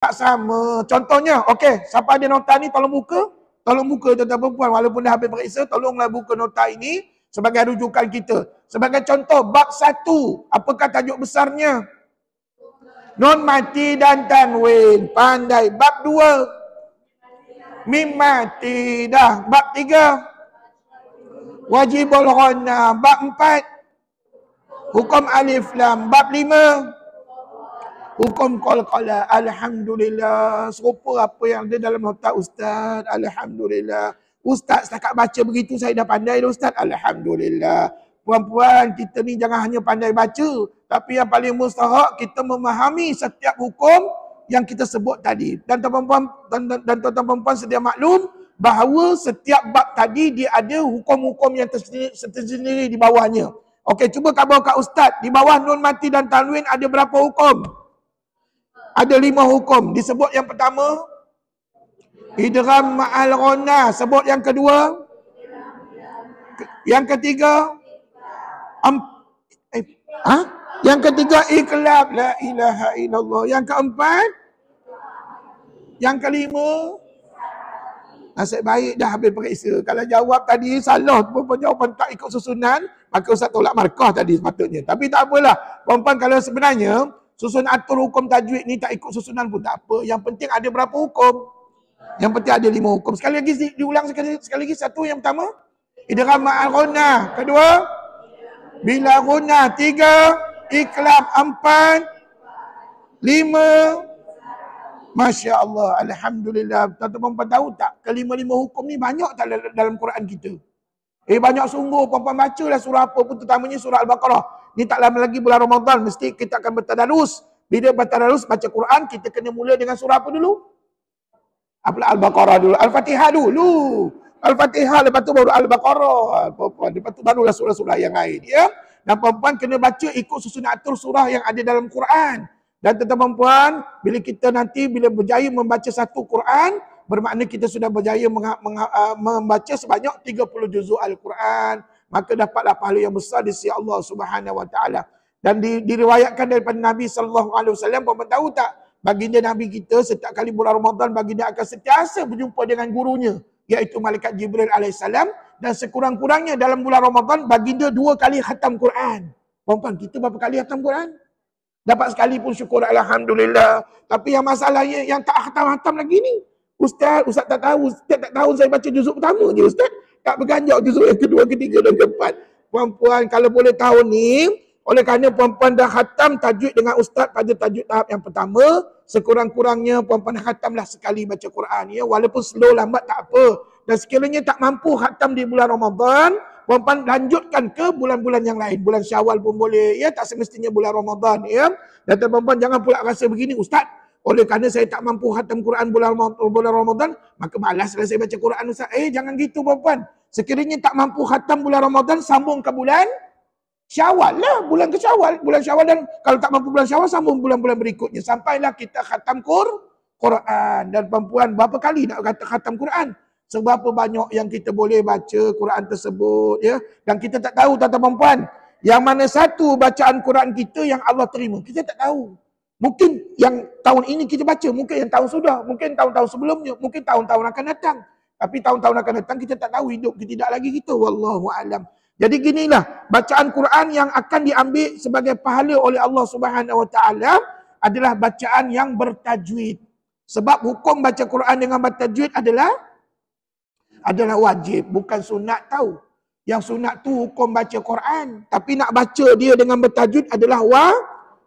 Tak sama. Contohnya, okey, siapa ada nota ni tolong buka. Tolong buka tuan-tuan perempuan, walaupun dah habis periksa, tolonglah buka nota ini sebagai rujukan kita. Sebagai contoh, bab 1, apakah tajuk besarnya? Nun mati dan tanwin. Pandai. Bab 2, mim mati dah. Bab 3, wajibul ghannah. Bab 4, hukum alif lam. Bab 5, hukum qalqalah. Alhamdulillah. Serupa apa yang ada dalam nota Ustaz. Alhamdulillah. Ustaz setakat baca begitu saya dah pandai dah Ustaz. Alhamdulillah. Puan-puan, kita ni jangan hanya pandai baca, tapi yang paling mustahak kita memahami setiap hukum yang kita sebut tadi. Dan tuan-tuan perempuan sedia maklum bahawa setiap bab tadi dia ada hukum-hukum yang tersendiri di bawahnya. Okey, cuba khabar kat Ustaz. Di bawah nun mati dan tanwin ada berapa hukum? Ada 5 hukum. Disebut yang pertama, idgham ma'al ghannah. Sebut yang kedua. Yang ketiga, yang ketiga iqlab. La ilaha illallah. Yang keempat, yang kelima, nasib baik dah habis periksa. Kalau jawab tadi salah, jawapan tak ikut susunan, maka Ustaz tolak markah tadi sepatutnya. Tapi tak apalah. Perempuan, kalau sebenarnya susun atur hukum tajwid ni tak ikut susunan pun tak apa. Yang penting ada berapa hukum? Yang penting ada 5 hukum. Sekali lagi diulang sekali lagi. Satu, yang pertama, idgham ma'al ghannah. Kedua, bila ghannah. 3, iqlab. 4, 5. Masya Allah, Alhamdulillah. Tuan-tuan perempuan tahu tak, kelima-lima hukum ni banyak tak dalam Quran kita? Banyak sungguh. Perempuan bacalah surah apa pun, terutamanya surah Al-Baqarah. Ni tak lama lagi bulan Ramadan, mesti kita akan bertadarus. Bila bertadarus baca Quran, kita kena mula dengan surah apa dulu? Al-Baqarah dulu. Al-Fatihah dulu. Al-Fatihah, lepas tu baru Al-Baqarah. Lepas tu barulah surah-surah yang lain. Ya? Dan perempuan kena baca ikut susunan atur surah yang ada dalam Quran. Dan tuan-tuan perempuan, bila kita nanti berjaya membaca satu Quran, bermakna kita sudah berjaya membaca sebanyak 30 juzuk Al-Quran. Maka dapatlah pahala yang besar di sisi Allah Subhanahu Wa Taala. Dan diriwayatkan daripada Nabi sallallahu alaihi wasallam, puan tahu tak, baginda Nabi kita setiap kali bulan Ramadan baginda akan sentiasa berjumpa dengan gurunya, iaitu malaikat Jibril alaihissalam, dan sekurang-kurangnya dalam bulan Ramadan baginda 2 kali khatam Quran. Puan, kita berapa kali khatam Quran? Dapat sekali pun syukur, alhamdulillah. Tapi yang masalahnya yang tak khatam-khatam lagi ni. Ustaz tak tahu. Ustaz tak tahu saya baca juzuk pertama je Ustaz. Tak berganjak juzuk yang kedua, ketiga dan keempat. Puan-puan, kalau boleh tahu ni, oleh kerana puan-puan dah khatam tajwid dengan Ustaz pada tajwid tahap yang pertama, sekurang-kurangnya puan-puan khatamlah sekali baca Quran. Ya? Walaupun slow lambat tak apa. Dan sekiranya tak mampu khatam di bulan Ramadan, puan-puan lanjutkan ke bulan-bulan yang lain. Bulan Syawal pun boleh. Ya, tak semestinya bulan Ramadan. Ya? Dan puan-puan jangan pula rasa begini, Ustaz, oleh kerana saya tak mampu khatam Quran bulan Ramadan, maka malaslah saya baca Quran Ustaz. Jangan gitu puan-puan. Sekiranya tak mampu khatam bulan Ramadan, sambung ke bulan Syawal lah. Bulan ke Syawal. Bulan Syawal, dan kalau tak mampu bulan Syawal, sambung bulan-bulan berikutnya. Sampailah kita khatam Quran. Dan puan-puan, berapa kali nak khatam Quran? Seberapa banyak yang kita boleh baca Quran tersebut. Ya? Dan kita tak tahu, tuan-tuan perempuan, yang mana satu bacaan Quran kita yang Allah terima. Kita tak tahu. Mungkin yang tahun ini kita baca, mungkin yang tahun sudah, mungkin tahun-tahun sebelumnya, mungkin tahun-tahun akan datang. Tapi tahun-tahun akan datang kita tak tahu hidup kita tidak lagi kita. Wallahu a'lam. Jadi ginilah, bacaan Quran yang akan diambil sebagai pahala oleh Allah Subhanahu Wa Taala adalah bacaan yang bertajwid. Sebab hukum baca Quran dengan bertajwid adalah wajib, bukan sunat tahu. Yang sunat tu hukum baca Quran, tapi nak baca dia dengan bertajwid adalah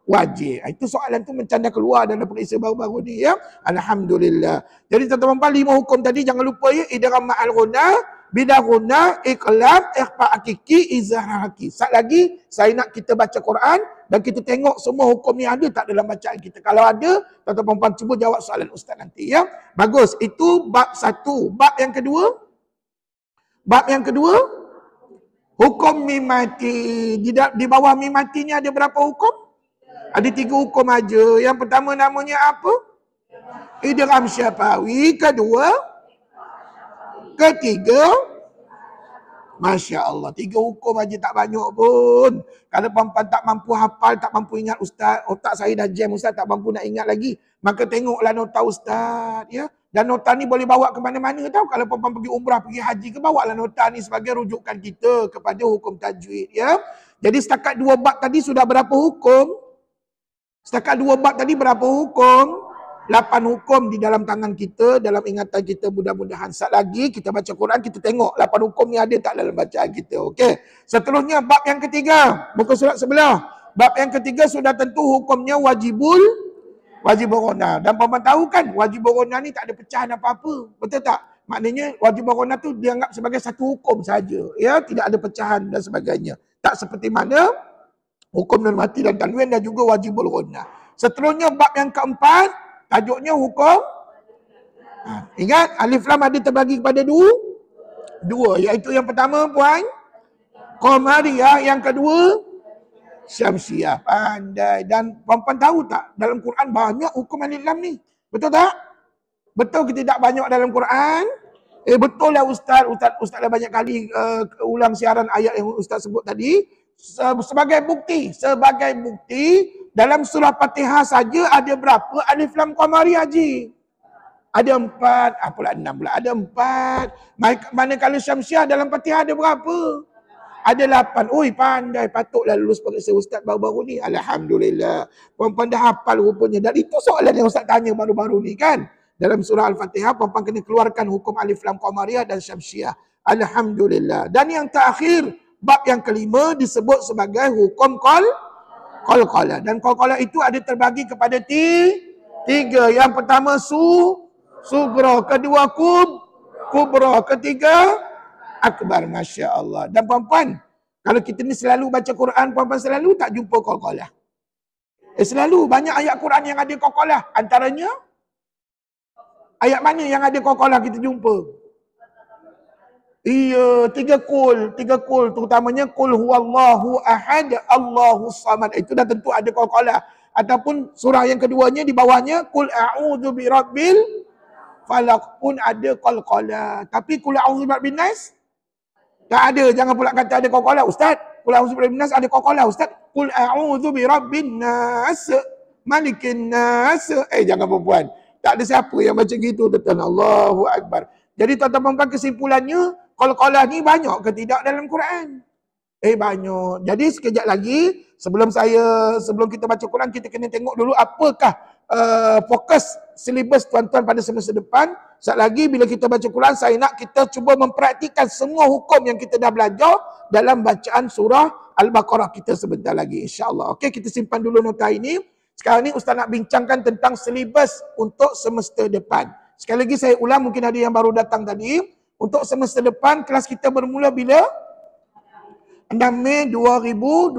wajib. Itu soalan tu mencanda keluar dalam periksa baru-baru ni ya. Alhamdulillah. Jadi tuan-tuan 5 hukum tadi jangan lupa ya. Idgham ma'al ghannah, bila ghannah, iqlab, ikhfa hakiki, izhar hakiki. Sat lagi saya nak kita baca Quran dan kita tengok semua hukum ni ada tak dalam bacaan kita. Kalau ada, tuan-tuan puan cuba jawab soalan ustaz nanti ya. Bagus. Itu bab 1. Bab yang kedua? Bab yang kedua, hukum mim mati. Di bawah mim mati ni ada berapa hukum? Ada 3 hukum aja. Yang pertama namanya apa? Idgham syafawi. Kedua, ketiga, Masya Allah, 3 hukum aja tak banyak pun. Kalau perempuan tak mampu hafal, tak mampu ingat ustaz, otak saya dah jam ustaz, tak mampu nak ingat lagi. Maka tengoklah nota ustaz, ya. Dan nota ni boleh bawa ke mana-mana tahu. Kalau perempuan pergi umrah, pergi haji ke, bawalah nota ni sebagai rujukan kita kepada hukum tajwid, ya. Jadi setakat 2 bab tadi sudah berapa hukum? Setakat 2 bab tadi berapa hukum? 8 hukum di dalam tangan kita, dalam ingatan kita, mudah-mudahan. Sekejap lagi kita baca Quran, kita tengok 8 hukum ni ada tak dalam bacaan kita. Okey. Seterusnya bab yang ketiga, muka surat sebelah. Bab yang ketiga sudah tentu hukumnya wajib berona. Dan perempuan tahu kan, wajib berona ni tak ada pecahan apa-apa. Betul tak? Maknanya wajib berona tu dianggap sebagai satu hukum saja. Ya, tidak ada pecahan dan sebagainya. Tak seperti mana hukum nun mati dan tanwin dan juga wajib berona. Seterusnya bab yang keempat, tajuknya hukum. Ingat, alif lam ada terbagi kepada dua, iaitu yang pertama puan Qamariyah, yang kedua Syamsiyah. Pandai. Dan puan-puan tahu tak, dalam Quran banyak hukum alif lam ni. Betul tak? Betul ke tidak banyak dalam Quran? Betul lah Ustaz dah banyak kali ulang siaran ayat yang Ustaz sebut tadi. Sebagai bukti dalam surah Fatihah saja ada berapa alif lam qamariyah haji? Ada 4, apalah 6 pula. Ada 4. Manakala Syamsiyah dalam Fatihah ada berapa? Ada 8. Oi, pandai, patutlah lulus pengisa Ustaz baru-baru ni. Alhamdulillah. Puan-puan dah hafal rupanya. Dan itu soalan yang Ustaz tanya baru-baru ni kan. Dalam surah Al-Fatihah, puan-puan kena keluarkan hukum alif lam qamariyah dan Syamsiyah. Alhamdulillah. Dan yang terakhir, bab yang kelima disebut sebagai hukum qalqalah. Dan qalqalah itu ada terbagi kepada 3. Yang pertama sugra, kedua kubra, ketiga akbar. Masya Allah. Dan puan-puan, kalau kita ni selalu baca Quran, puan-puan selalu tak jumpa qalqalah. Selalu banyak ayat Quran yang ada qalqalah. Antaranya ayat mana yang ada qalqalah kita jumpa? Iya, 3 kul, terutamanya kul huwallahu ahad, Allahus samad. Itu dah tentu ada qalqalah. Ataupun surah yang keduanya di bawahnya kul a'udzu birabbil falaq pun ada qalqalah. Tapi kul a'udzu birabbin nas tak ada. Jangan pula kata ada qalqalah Ustaz. Kul a'udzu birabbin nas ada qalqalah Ustaz. Kul a'udzu birabbin nas malikin nas. Jangan perempuan. Tak ada siapa yang baca gitu, tuan. Allahu akbar. Jadi tuan-tuan kesimpulannya, qalqalah ni banyak ke tidak dalam Quran? Banyak. Jadi sekejap lagi, sebelum kita baca Quran, kita kena tengok dulu apakah fokus silibus tuan-tuan pada semester depan. Sekejap lagi bila kita baca Quran, saya nak kita cuba mempraktikkan semua hukum yang kita dah belajar dalam bacaan surah Al-Baqarah kita sebentar lagi, insya-Allah. Okey, kita simpan dulu nota ini. Sekarang ni Ustaz nak bincangkan tentang silibus untuk semester depan. Sekali lagi saya ulang, mungkin ada yang baru datang tadi. Untuk semester depan, kelas kita bermula bila? 6 Mei 2024,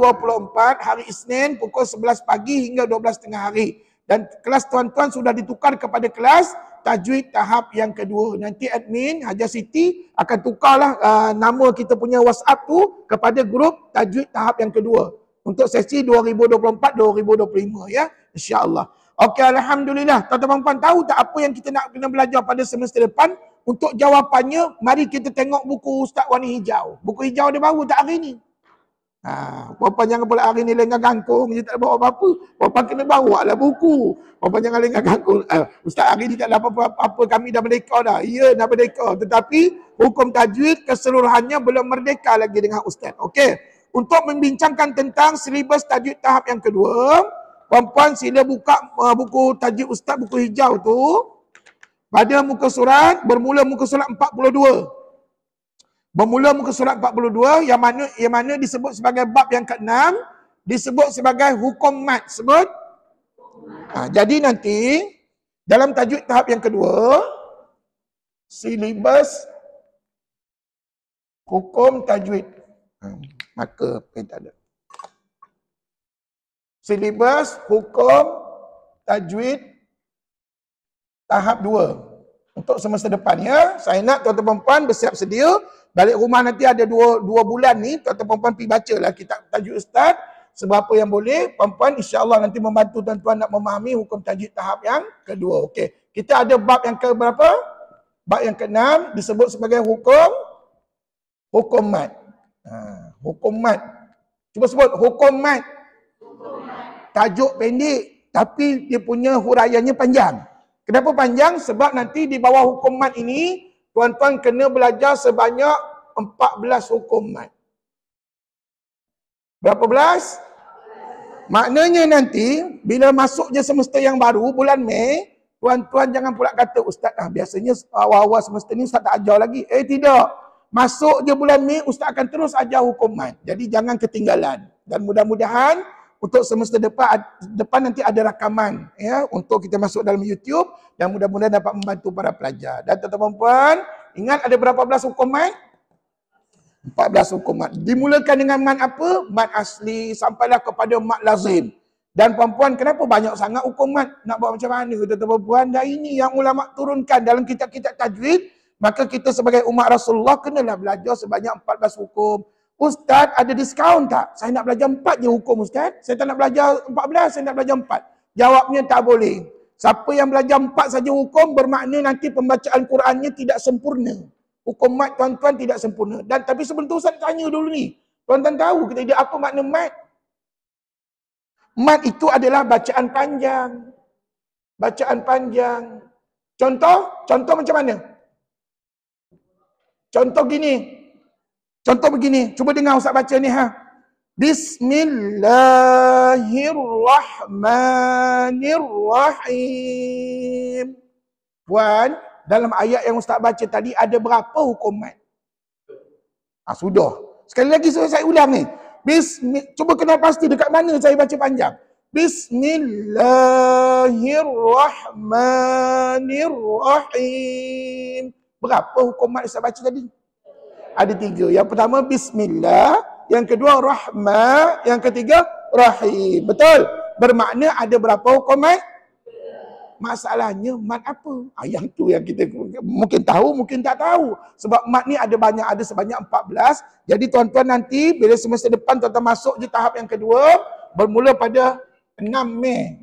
hari Isnin pukul 11 pagi hingga 12 tengah hari. Dan kelas tuan-tuan sudah ditukar kepada kelas tajwid tahap yang kedua. Nanti admin Hajar Siti akan tukarlah nama kita punya WhatsApp tu kepada grup tajwid tahap yang kedua. Untuk sesi 2024-2025 ya, insya-Allah. Okey, alhamdulillah. Tuan-tuan puan tahu tak apa yang kita nak kena belajar pada semester depan? Untuk jawapannya, mari kita tengok buku Ustaz Wani Hijau. Buku hijau dia baru tak hari ni. Puan-puan jangan pula hari ni lengah kangkung je tak bawa apa-apa. Puan-puan kena bawa lah buku. Puan-puan jangan lengah kangkung. Ustaz hari ni tak ada apa-apa, kami dah merdeka dah. Ya, dah merdeka. Tetapi hukum tajwid keseluruhannya belum merdeka lagi dengan Ustaz. Okey. Untuk membincangkan tentang silibus tajwid tahap yang kedua, puan-puan sila buka buku tajwid Ustaz, buku hijau tu. Pada muka surat, bermula muka surat 42. Bermula muka surat 42 yang mana disebut sebagai bab yang ke-6, disebut sebagai hukum mat. Sebut. Jadi nanti dalam tajwid tahap yang kedua, silibus hukum tajwid. Maka tak ada. Silibus hukum tajwid tahap 2 untuk semester depan ya. Saya nak tuan-tuan puan bersiap sedia. Balik rumah nanti ada 2 bulan ni, tuan-tuan puan pergi bacalah kitab tajwid Ustaz. Seberapa yang boleh, puan-puan insya-Allah nanti membantu tuan-tuan nak memahami hukum tajwid tahap yang kedua. Okey. Kita ada bab yang ke berapa? Bab yang ke-6 disebut sebagai hukum Hukum mat. Hukum mat. Cuba sebut hukum mat. Tajuk pendek tapi dia punya huraiannya panjang. Kenapa panjang? Sebab nanti di bawah hukum mat ini tuan-tuan kena belajar sebanyak 14 hukum mat. Berapa belas? Maknanya nanti bila masuk je semester yang baru bulan Mei, tuan-tuan jangan pula kata ustaz biasanya awal-awal semester ni ustaz tak ajar lagi. Tidak. Masuk je bulan Mei ustaz akan terus ajar hukum mat. Jadi jangan ketinggalan. Dan mudah-mudahan untuk semester depan nanti ada rakaman ya untuk kita masuk dalam YouTube dan mudah-mudahan dapat membantu para pelajar. Dan tuan-tuan puan, ingat ada berapa belas hukum mat? 14 hukum mat. Dimulakan dengan mat apa? Mat asli sampailah kepada mat lazim. Dan puan-puan, kenapa banyak sangat hukum mat? Nak buat macam mana tuan-tuan puan? Dan ini yang ulama turunkan dalam kitab-kitab tajwid, maka kita sebagai umat Rasulullah kenalah belajar sebanyak 14 hukum. Ustaz, ada diskaun tak? Saya nak belajar 4 je hukum Ustaz. Saya tak nak belajar 14, saya nak belajar 4. Jawabnya tak boleh. Siapa yang belajar 4 saja hukum bermakna nanti pembacaan Qurannya tidak sempurna. Hukum mat tuan-tuan tidak sempurna. Dan tapi sebelum tu Ustaz tanya dulu ni. Tuan-tuan tahu kita dia apa makna mat? Mat itu adalah bacaan panjang. Bacaan panjang. Contoh macam mana? Contoh gini. Contoh begini. Cuba dengar Ustaz baca ni ha. Bismillahirrahmanirrahim. Puan, dalam ayat yang Ustaz baca tadi ada berapa hukum mat? Sudah. Sekali lagi saya ulang ni. Cuba kenal pasti dekat mana saya baca panjang. Bismillahirrahmanirrahim. Berapa hukum mat Ustaz baca tadi? Ada 3. Yang pertama Bismillah, yang kedua Rahmah, yang ketiga Rahim. Betul? Bermakna ada berapa hukum mat? Masalahnya mat apa? Yang tu yang kita mungkin tahu, mungkin tak tahu. Sebab mat ni ada banyak, ada sebanyak 14. Jadi tuan-tuan nanti bila semester depan tuan-tuan masuk je tahap yang kedua, bermula pada 6 Mei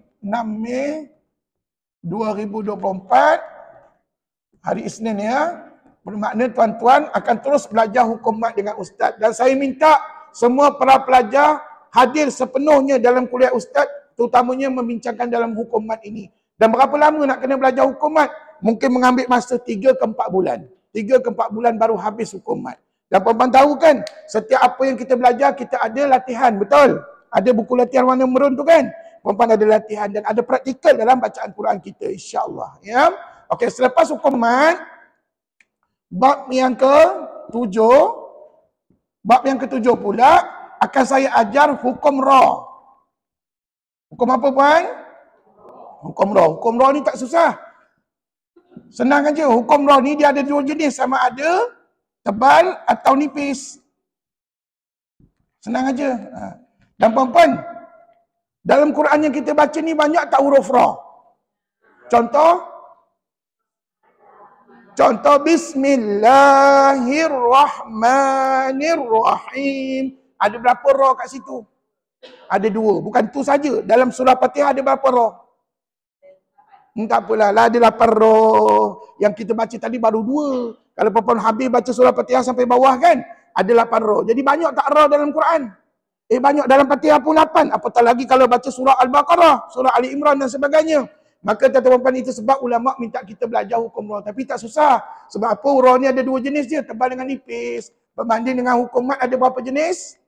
2024, hari Isnin ya. Bermakna tuan-tuan akan terus belajar hukum mat dengan ustaz. Dan saya minta semua para pelajar hadir sepenuhnya dalam kuliah ustaz, terutamanya membincangkan dalam hukum mat ini. Dan berapa lama nak kena belajar hukum mat? Mungkin mengambil masa 3 ke 4 bulan. 3 ke 4 bulan baru habis hukum mat. Dan puan-puan tahu kan, setiap apa yang kita belajar, kita ada latihan, betul? Ada buku latihan warna merun tu kan? Puan-puan ada latihan dan ada praktikal dalam bacaan Quran kita, insya-Allah. Ya? Okey, selepas hukum mat, bab yang ke-7, pula akan saya ajar hukum ra. Hukum apa puan? Hukum ra. Hukum ra ni tak susah. Senang aja. Hukum ra ni dia ada 2 jenis, sama ada tebal atau nipis. Senang aja. Dan puan-puan, dalam Quran yang kita baca ni banyak tak huruf ra? Contoh Bismillahirrahmanirrahim. Ada berapa ra kat situ? Ada 2. Bukan tu saja. Dalam surah Fatihah ada berapa ra? Tak apalah. Ada 8 ra. Yang kita baca tadi baru 2. Kalau puan-puan habis baca surah Fatihah sampai bawah kan, ada 8 ra. Jadi banyak tak ra dalam Quran? Banyak dalam Fatihah pun 8. Apatah lagi kalau baca surah Al-Baqarah, surah Ali Imran dan sebagainya. Maka tuan-tuan itu sebab ulama minta kita belajar hukum ra. Tapi tak susah. Sebab apa? Ra ni ada 2 jenis je, tebal dengan nipis. Berbanding dengan hukum mat ada berapa jenis?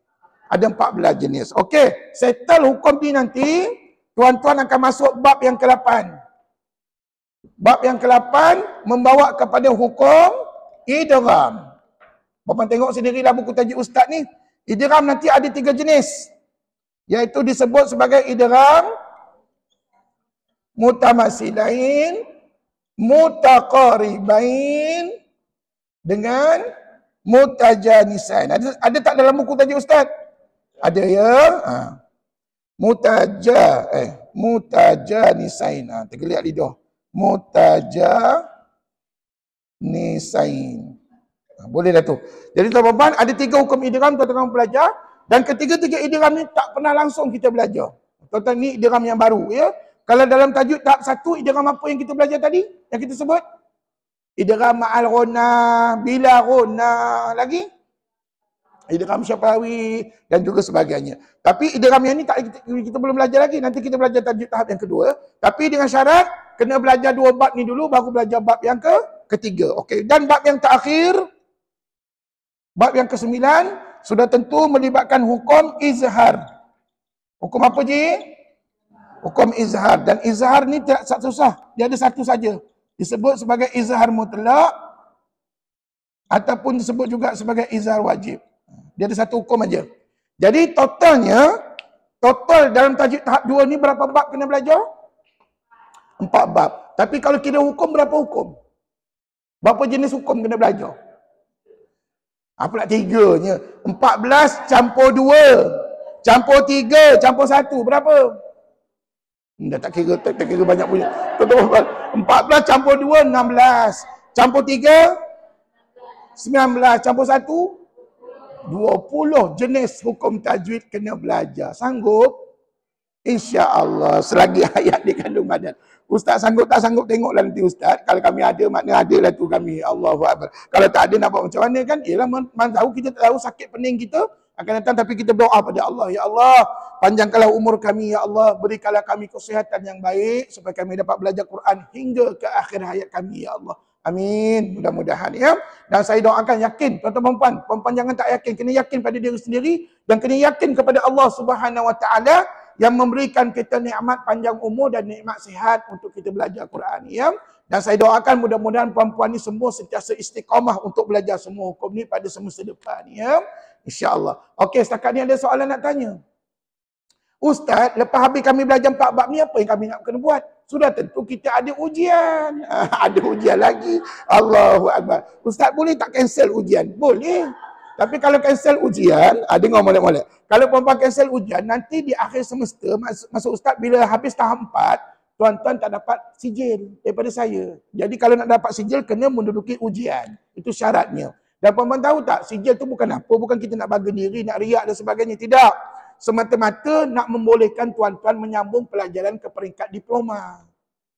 Ada 14 jenis. Okey, settle hukum ni nanti, tuan-tuan akan masuk bab yang ke-8. Bab yang ke-8 membawa kepada hukum idgham. Bapak tengok sendirilah buku tajuk ustaz ni. Idgham nanti ada 3 jenis. Iaitu disebut sebagai idgham mutamasilain, mutaqaribain dengan mutajanisain. Ada tak dalam buku tajuk ustaz? Ada ya. Mutajanisain. Tergeliat lidah. Mutajanisain. Boleh dah tu. Jadi tuan-tuan ada 3 hukum idgham tuan-tuan belajar, dan ketiga-tiga idgham ni tak pernah langsung kita belajar. Tuan-tuan ni idgham yang baru ya. Kalau dalam tajuk tahap 1, idgham apa yang kita belajar tadi? Yang kita sebut? Idgham ma'al ghunna, bila ghunna, lagi? idgham syafawi dan juga sebagainya. Tapi idgham yang ni kita belum belajar lagi. Nanti kita belajar tajuk tahap yang kedua. Tapi dengan syarat kena belajar 2 bab ni dulu baru belajar bab yang ketiga. Okey. Dan bab yang terakhir, bab yang ke-9 sudah tentu melibatkan hukum izhar. Hukum apa je? Hukum izhar. Dan izhar ni tak susah. Dia ada satu saja. Disebut sebagai izhar mutlak ataupun disebut juga sebagai izhar wajib. Dia ada satu hukum aja. Jadi total dalam tajuk tahap 2 ni berapa bab kena belajar? 4 bab. Tapi kalau kira hukum, berapa hukum? Berapa jenis hukum kena belajar? Apa nak 3-nya? 14 campur 2, campur 3, campur 1, berapa? Dah tak kira banyak punya. 14 campur 2, 16. Campur 3, 19. Campur 1, 20 jenis hukum tajwid kena belajar. Sanggup? InsyaAllah. Selagi ayat dikandung badan. Ustaz sanggup tak sanggup tengoklah nanti Ustaz. Kalau kami ada, makna ada lah tu kami. Allahu Akbar. Kalau tak ada, nak buat macam mana kan? Yelah, tahu kita tahu sakit pening kita akan datang, tapi kita berdoa pada Allah. Ya Allah, panjangkanlah umur kami. Ya Allah, berikanlah kami kesihatan yang baik supaya kami dapat belajar Quran hingga ke akhir hayat kami. Ya Allah. Amin. Mudah-mudahan ya. Dan saya doakan yakin, tuan-tuan perempuan jangan tak yakin, kena yakin pada diri sendiri dan kena yakin kepada Allah Subhanahu Wa Taala yang memberikan kita nikmat panjang umur dan nikmat sihat untuk kita belajar Quran ya. Dan saya doakan mudah-mudahan perempuan ni semua sentiasa istiqamah untuk belajar semua hukum ni pada semasa depan ya. Insya-Allah. Okey, setakat ni ada soalan nak tanya. Ustaz, lepas habis kami belajar 4 bab ni, apa yang kami nak kena buat? Sudah tentu kita ada ujian. Ada ujian lagi. Allahu Akbar. Ustaz, boleh tak cancel ujian? Boleh. Tapi kalau cancel ujian, dengar molek-molek. Kalau perempuan cancel ujian, nanti di akhir semester, masuk Ustaz, bila habis tahap 4, tuan-tuan tak dapat sijil daripada saya. Jadi kalau nak dapat sijil, kena menduduki ujian. Itu syaratnya. Dan perempuan tahu tak, sijil tu bukan apa, bukan kita nak bangga diri, nak riak dan sebagainya. Tidak. Semata-mata nak membolehkan tuan-tuan menyambung pelajaran ke peringkat diploma.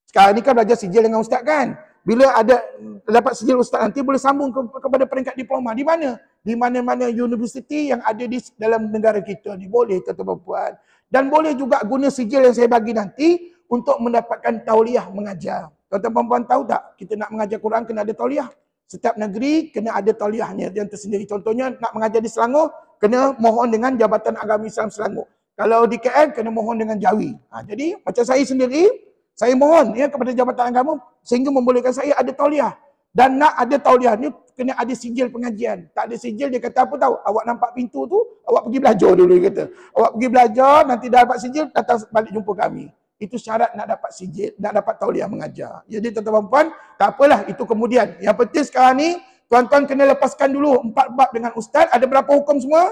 Sekarang ni kan belajar sijil dengan ustaz kan. Bila ada dapat sijil ustaz nanti boleh sambung kepada peringkat diploma. Di mana? Di mana-mana universiti yang ada di dalam negara kita ni. Boleh tuan-tuan puan. Dan boleh juga guna sijil yang saya bagi nanti untuk mendapatkan tauliah mengajar. Tuan-tuan puan tahu tak? Kita nak mengajar Quran kena ada tauliah. Setiap negeri kena ada tauliahnya yang tersendiri. Contohnya nak mengajar di Selangor, kena mohon dengan Jabatan Agama Islam Selangor. Kalau di KL, kena mohon dengan Jawi. Jadi macam saya sendiri, saya mohon ya kepada Jabatan Agama sehingga membolehkan saya ada tauliah. Dan nak ada tauliah ni, kena ada sijil pengajian. Tak ada sijil, dia kata apa tahu? Awak nampak pintu tu, awak pergi belajar dulu, dia kata. Awak pergi belajar, nanti dah dapat sijil, datang balik jumpa kami. Itu syarat nak dapat sijil, nak dapat tauliah mengajar. Jadi tuan-tuan puan, tak apalah, itu kemudian. Yang penting sekarang ni, tuan-tuan kena lepaskan dulu 4 bab dengan ustaz. Ada berapa hukum semua?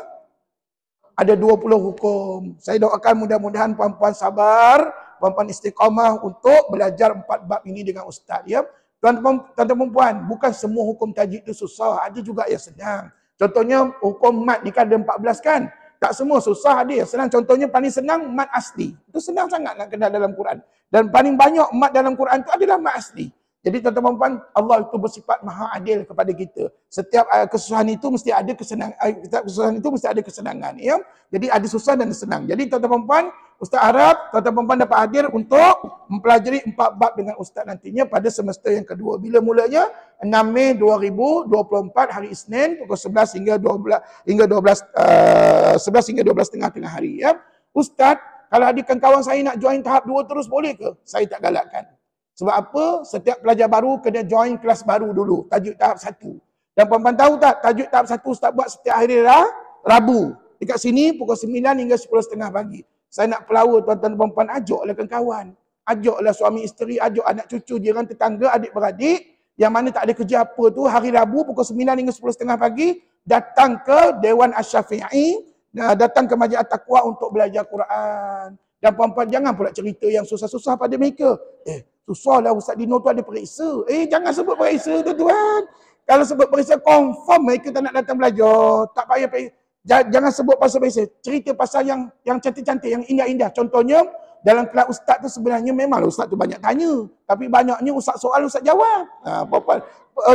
Ada 20 hukum. Saya doakan mudah-mudahan puan-puan sabar, puan-puan istiqamah untuk belajar 4 bab ini dengan ustaz. Ya. Tuan-tuan puan, bukan semua hukum tajwid itu susah. Ada juga yang senang. Contohnya hukum mat ni kan ada 14 kan? Tak semua susah, ada yang senang. Contohnya paling senang mat asli. Itu senang sangat nak kenal dalam Quran. Dan paling banyak mat dalam Quran itu adalah mat asli. Jadi tuan-tuan puan, Allah itu bersifat maha adil kepada kita. Setiap kesusahan itu mesti ada kesenangan. Setiap kesusahan itu mesti ada kesenangan. Ya? Jadi ada susah dan senang. Jadi tuan-tuan puan, Ustaz harap tuan-tuan puan dapat hadir untuk mempelajari 4 bab dengan Ustaz nantinya pada semester yang kedua. Bila mulanya? 6 Mei 2024 hari Isnin pukul 11 hingga 12.30 tengah hari. Ya? Ustaz, kalau adik kawan saya nak join tahap 2 terus boleh ke? Saya tak galakkan. Sebab apa? Setiap pelajar baru kena join kelas baru dulu. Tajuk tahap 1. Dan puan-puan tahu tak? Tajuk tahap 1 Ustaz buat setiap hari Rabu. Dekat sini pukul 9 hingga 10.30 pagi. Saya nak pelawa tuan-tuan puan-puan, ajaklah kawan. Ajaklah suami isteri, ajak anak cucu, jiran tetangga, adik-beradik. Yang mana tak ada kerja apa tu, hari Rabu pukul 9 hingga 10.30 pagi. Datang ke Dewan Asy-Syafi'i. Datang ke Majlis At-Taqwa untuk belajar Quran. Dan puan-puan jangan pula cerita yang susah-susah pada mereka. Susahlah Ustaz Dino tu ada periksa. Jangan sebut periksa tuan-tuan. Kalau sebut periksa, confirm mereka tak nak datang belajar. Tak payah periksa. Jangan sebut pasal periksa. Cerita pasal yang cantik-cantik, yang indah-indah. Contohnya, dalam kelas ustaz tu sebenarnya memanglah ustaz tu banyak tanya. Tapi banyaknya ustaz soal, ustaz jawab. Puan-puan,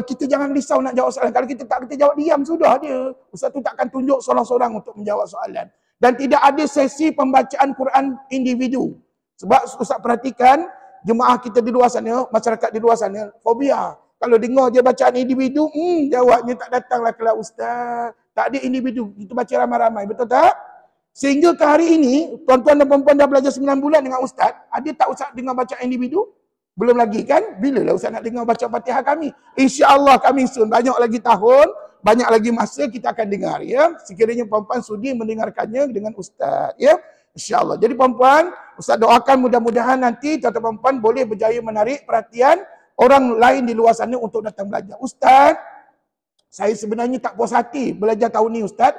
kita jangan risau nak jawab soalan. Kalau kita tak kita jawab, diam sudah dia. Ustaz tu takkan tunjuk seorang-seorang untuk menjawab soalan. Dan tidak ada sesi pembacaan Quran individu. Sebab ustaz perhatikan, jemaah kita di luar sana, masyarakat di luar sana, fobia. Kalau dengar je bacaan individu, jawabnya tak datanglah kelas ustaz. Tak ada individu, kita baca ramai-ramai, betul tak? Sehingga ke hari ini, tuan-tuan dan puan-puan dah belajar 9 bulan dengan ustaz, ada tak ustaz dengar bacaan individu? Belum lagi kan? Bila lah ustaz nak dengar baca Fatihah kami? InsyaAllah kami soon, banyak lagi tahun, banyak lagi masa kita akan dengar, ya. Sekiranya puan-puan sudi mendengarkannya dengan ustaz, ya. InsyaAllah. Jadi puan-puan, ustaz doakan mudah-mudahan nanti tuan-tuan puan boleh berjaya menarik perhatian orang lain di luar sana untuk datang belajar. Ustaz, saya sebenarnya tak puas hati belajar tahun ni ustaz.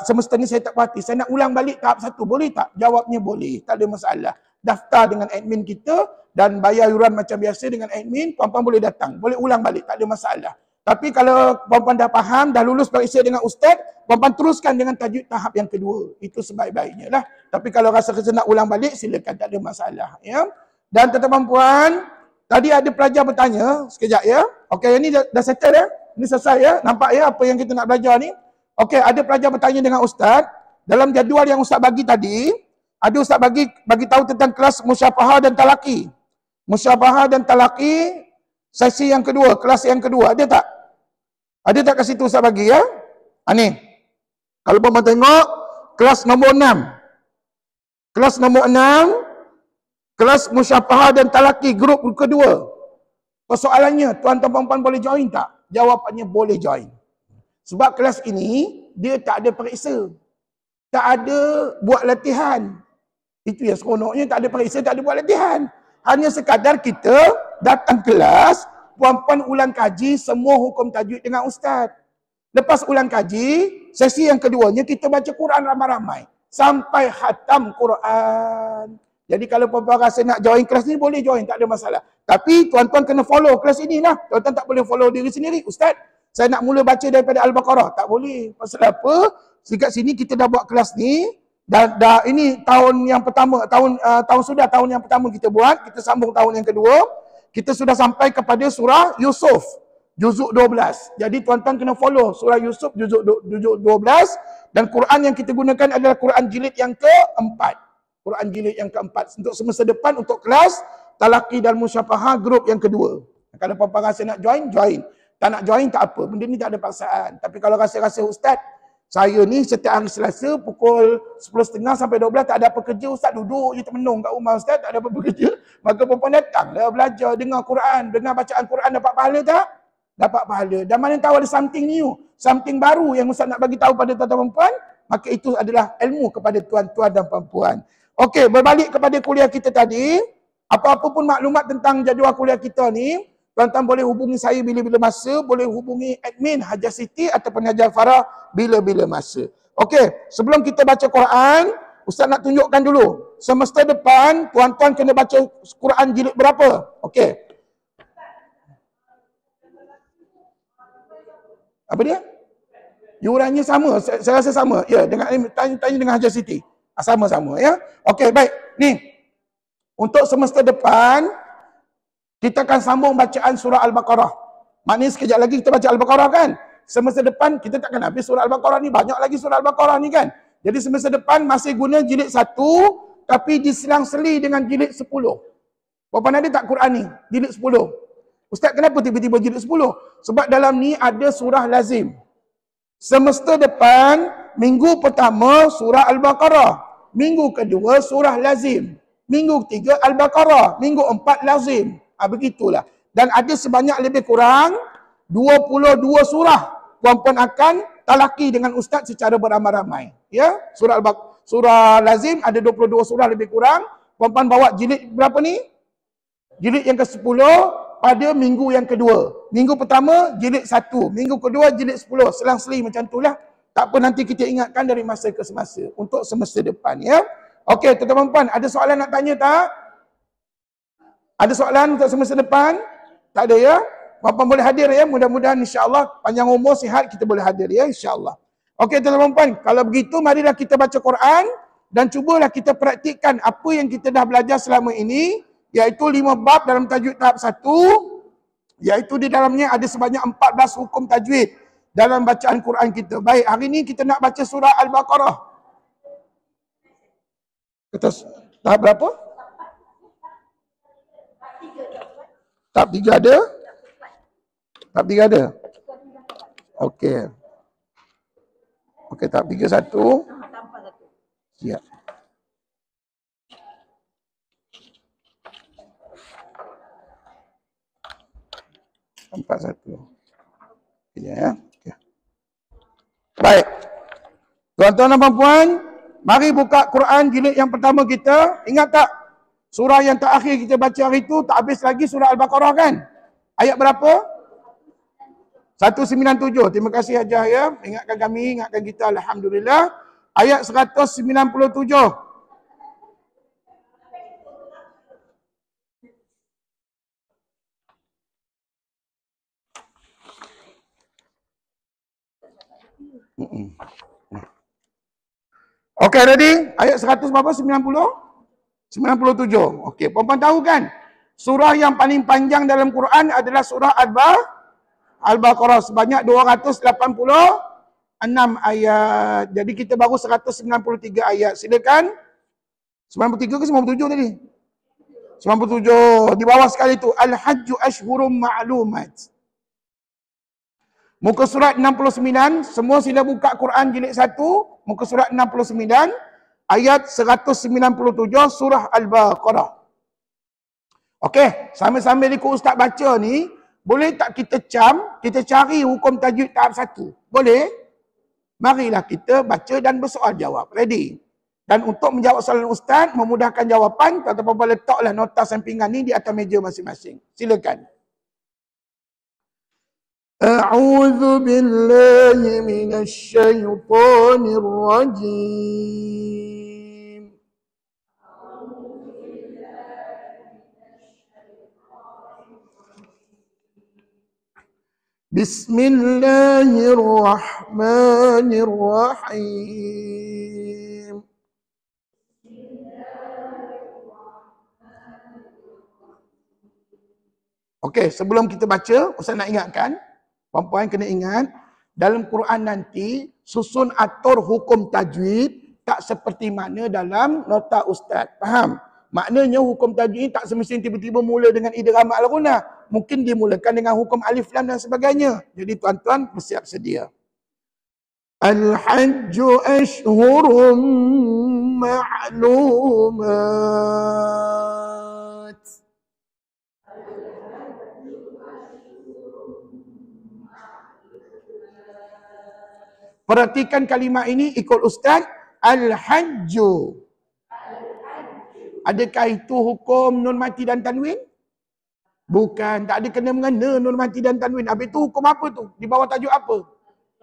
Semestinya saya tak puas hati. Saya nak ulang balik tahap 1. Boleh tak? Jawabnya boleh. Tak ada masalah. Daftar dengan admin kita dan bayar yuran macam biasa dengan admin, puan-puan boleh datang. Boleh ulang balik. Tak ada masalah. Tapi kalau puan-puan dah faham, dah lulus periksa dengan ustaz, puan-puan teruskan dengan tajuk tahap yang kedua. Itu sebaik-baiknya lah. Tapi kalau rasa-rasa nak ulang balik, silakan. Tak ada masalah. Ya? Dan tuan-tuan puan, tadi ada pelajar bertanya, sekejap ya. Okey, ini dah settle ya. Ini selesai ya. Nampak ya apa yang kita nak belajar ni. Okey, ada pelajar bertanya dengan ustaz, dalam jadual yang ustaz bagi tadi, ada ustaz bagi tahu tentang kelas musyafahah dan talaqi. Musyafahah dan talaqi sesi yang kedua, kelas yang kedua, ada tak? Ada tak kat situ ustaz bagi ya? Ni. Kalau puan tengok kelas nombor 6. Kelas nombor 6, kelas musyafahah dan talaqi grup kedua. Persoalannya, tuan-tuan puan boleh join tak? Jawapannya boleh join. Sebab kelas ini, dia tak ada periksa. Tak ada buat latihan. Itu yang seronoknya, tak ada periksa, tak ada buat latihan. Hanya sekadar kita datang kelas, puan-puan ulang kaji semua hukum tajwid dengan ustaz. Lepas ulang kaji, sesi yang keduanya kita baca Quran ramai-ramai. Sampai khatam Quran. Jadi kalau puan-puan rasa nak join kelas ni, boleh join, tak ada masalah. Tapi tuan-tuan kena follow kelas ini lah. Tuan-tuan tak boleh follow diri sendiri. Ustaz, saya nak mula baca daripada Al-Baqarah. Tak boleh. Pasal apa? Dekat sini kita dah buat kelas ni. Dah ini tahun yang pertama, tahun yang pertama kita buat. Kita sambung tahun yang kedua. Kita sudah sampai kepada surah Yusuf. Juzuk 12. Jadi tuan-tuan kena follow surah Yusuf juzuk 12. Dan Quran yang kita gunakan adalah Quran jilid yang keempat. Quran jilid yang keempat. Untuk semester depan, untuk kelas talaqi dan musyafahah grup yang kedua. Kalau puan-puan rasa nak join, join. Tak nak join, tak apa. Benda ni tak ada paksaan. Tapi kalau rasa-rasa ustaz, saya ni setiap hari Selasa pukul 10.30 sampai 12 tak ada apa kerja, ustaz duduk je termenung kat rumah ustaz, tak ada apa kerja. Maka puan-puan datanglah belajar, dengar Quran, dengar bacaan Quran, dapat pahala tak? Dapat pahala. Dan mana tahu ada something new, something baru yang ustaz nak bagi tahu pada tuan-tuan puan, maka itu adalah ilmu kepada tuan-tuan dan puan-puan. Okey, berbalik kepada kuliah kita tadi, apa-apa pun maklumat tentang jadual kuliah kita ni, tuan-tuan boleh hubungi saya bila-bila masa, boleh hubungi admin Hajar Siti ataupun Hajar Farah bila-bila masa. Okey, sebelum kita baca Quran, ustaz nak tunjukkan dulu. Semester depan, tuan-tuan kena baca Quran jilid berapa? Okey. Apa dia? Yurannya sama, saya rasa sama. Ya, dengan tanya dengan Hajar Siti. Sama-sama ya. Okey, baik. Ni. Untuk semester depan, kita akan sambung bacaan surah Al-Baqarah. Maknanya sekejap lagi kita baca Al-Baqarah kan? Semester depan kita takkan habis surah Al-Baqarah ni. Banyak lagi surah Al-Baqarah ni kan? Jadi semester depan masih guna jilid 1, tapi diselang-seli dengan jilid 10. Puan-puan ada tak Quran ni? Jilid 10. Ustaz, kenapa tiba-tiba jilid 10? Sebab dalam ni ada surah lazim. Semester depan, minggu pertama surah Al-Baqarah. Minggu kedua surah lazim. Minggu ketiga Al-Baqarah. Minggu 4 lazim. Begitulah. Dan ada sebanyak lebih kurang 22 surah. Puan-puan akan talaqi dengan ustaz secara beramai-ramai. Ya, surah lazim ada 22 surah lebih kurang. Puan-puan bawa jilid berapa ni? Jilid yang ke-10 pada minggu yang kedua. Minggu pertama jilid 1, minggu kedua jilid 10. Selang-seli macam itulah. Tak apa, nanti kita ingatkan dari masa ke semasa untuk semester depan ya. Okey, tuan-tuan puan, ada soalan nak tanya tak? Ada soalan untuk semester depan? Tak ada ya? Puan-puan boleh hadir ya. Mudah-mudahan insya-Allah panjang umur sihat kita boleh hadir ya insya-Allah. Okey tuan-tuan puan, kalau begitu marilah kita baca Quran dan cubalah kita praktikkan apa yang kita dah belajar selama ini, iaitu 5 bab dalam tajwid tahap 1, iaitu di dalamnya ada sebanyak 14 hukum tajwid dalam bacaan Quran kita. Baik, hari ini kita nak baca surah Al-Baqarah. Kita tahap berapa? Tahap 3 ada? Tahap 3 ada? Okey. Okey, tahap 3 satu. Siap. Empat satu. Ya. Okay. Baik. Tuan-tuan dan puan-puan, mari buka Quran jilid yang pertama kita. Ingat tak? Surah yang terakhir kita baca hari itu tak habis lagi surah Al-Baqarah kan? Ayat berapa? 197. Terima kasih Hajah ya. Ingatkan kami, ingatkan kita. Alhamdulillah. Ayat 197. Okey, ready? Ayat 100 berapa? 97. Okey, puan-puan tahu kan? Surah yang paling panjang dalam Quran adalah surah Al-Baqarah, sebanyak 286 ayat. Jadi kita baru 193 ayat. Silakan. 93 ke 97 tadi? 97. Di bawah sekali tu, Al-Hajju Ashhurum Ma'lumat. Muka surat 69, semua sila buka Quran jilid 1, muka surat 69, ayat 197 surah Al-Baqarah. Okey, sambil-sambil ikut ustaz baca ni, boleh tak kita cari hukum tajwid tahap 1? Boleh? Marilah kita baca dan bersoal jawab. Ready? Dan untuk menjawab soalan ustaz, memudahkan jawapan, tuan-tuan letaklah nota sampingan ni di atas meja masing-masing. Silakan. أعوذ بالله من الشيطان الرجيم بسم الله الرحمن الرحيم Okey, sebelum kita baca, Ustaz nak ingatkan, puan-puan kena ingat, dalam Quran nanti, susun atur hukum tajwid tak seperti mana dalam nota ustaz. Faham? Maknanya hukum tajwid tak semestinya tiba-tiba mula dengan idgham al-ghunah. Mungkin dimulakan dengan hukum alif lam dan sebagainya. Jadi tuan-tuan bersiap sedia. Al-Hajju ashhurum ma'lumat. Perhatikan kalimah ini ikut ustaz. Al-Hajju. Adakah itu hukum nun mati dan tanwin? Bukan. Tak ada kena-mengena nun mati dan tanwin. Habis itu hukum apa tu? Di bawah tajuk apa?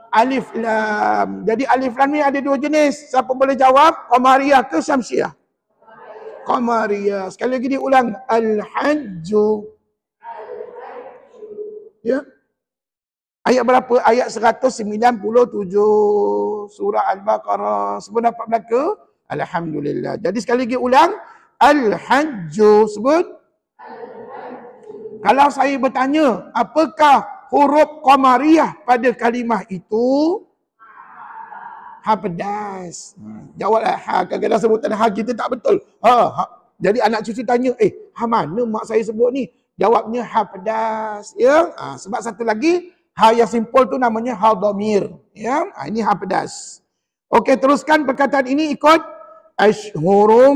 Alif lam. Jadi alif lam ni ada 2 jenis. Siapa boleh jawab? Qamariyah ke Syamsiah? Qamariyah. Sekali lagi diulang. Al-Hajju. Ya. Ayat berapa? Ayat 197 surah Al-Baqarah. Sebut dapat belaka? Alhamdulillah. Jadi sekali lagi ulang. Al-Hajju. Sebut. Kalau saya bertanya, apakah huruf qamariyah pada kalimah itu? Ha pedas. Jawablah ha. Kadang-kadang sebutan ha kita tak betul. Ha. Jadi anak cucu tanya, ha mana mak saya sebut ni? Jawabnya ha pedas. Ya. Sebab satu lagi, ha yang simpul tu namanya ha dhamir. Ya, ini ha pedas. Okey, teruskan perkataan ini ikut ashhurum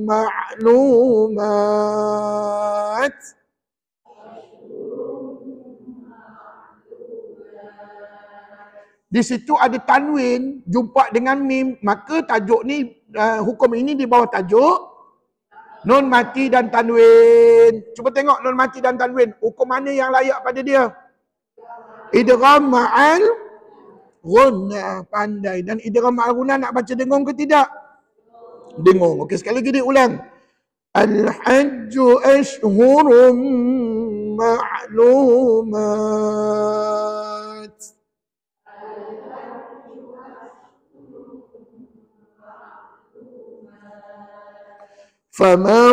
ma'lumat. Di situ ada tanwin jumpa dengan mim, maka tajuk ni hukum ini di bawah tajuk nun mati dan tanwin. Cuba tengok nun mati dan tanwin, hukum mana yang layak pada dia? Idgham ma'al ghunnah. Pandai. Dan idgham ma'al ghunnah nak baca dengung ke tidak? Dengung. Okey, sekali lagi diulang. Al-Hajju ashhurum ma'lumat. فمن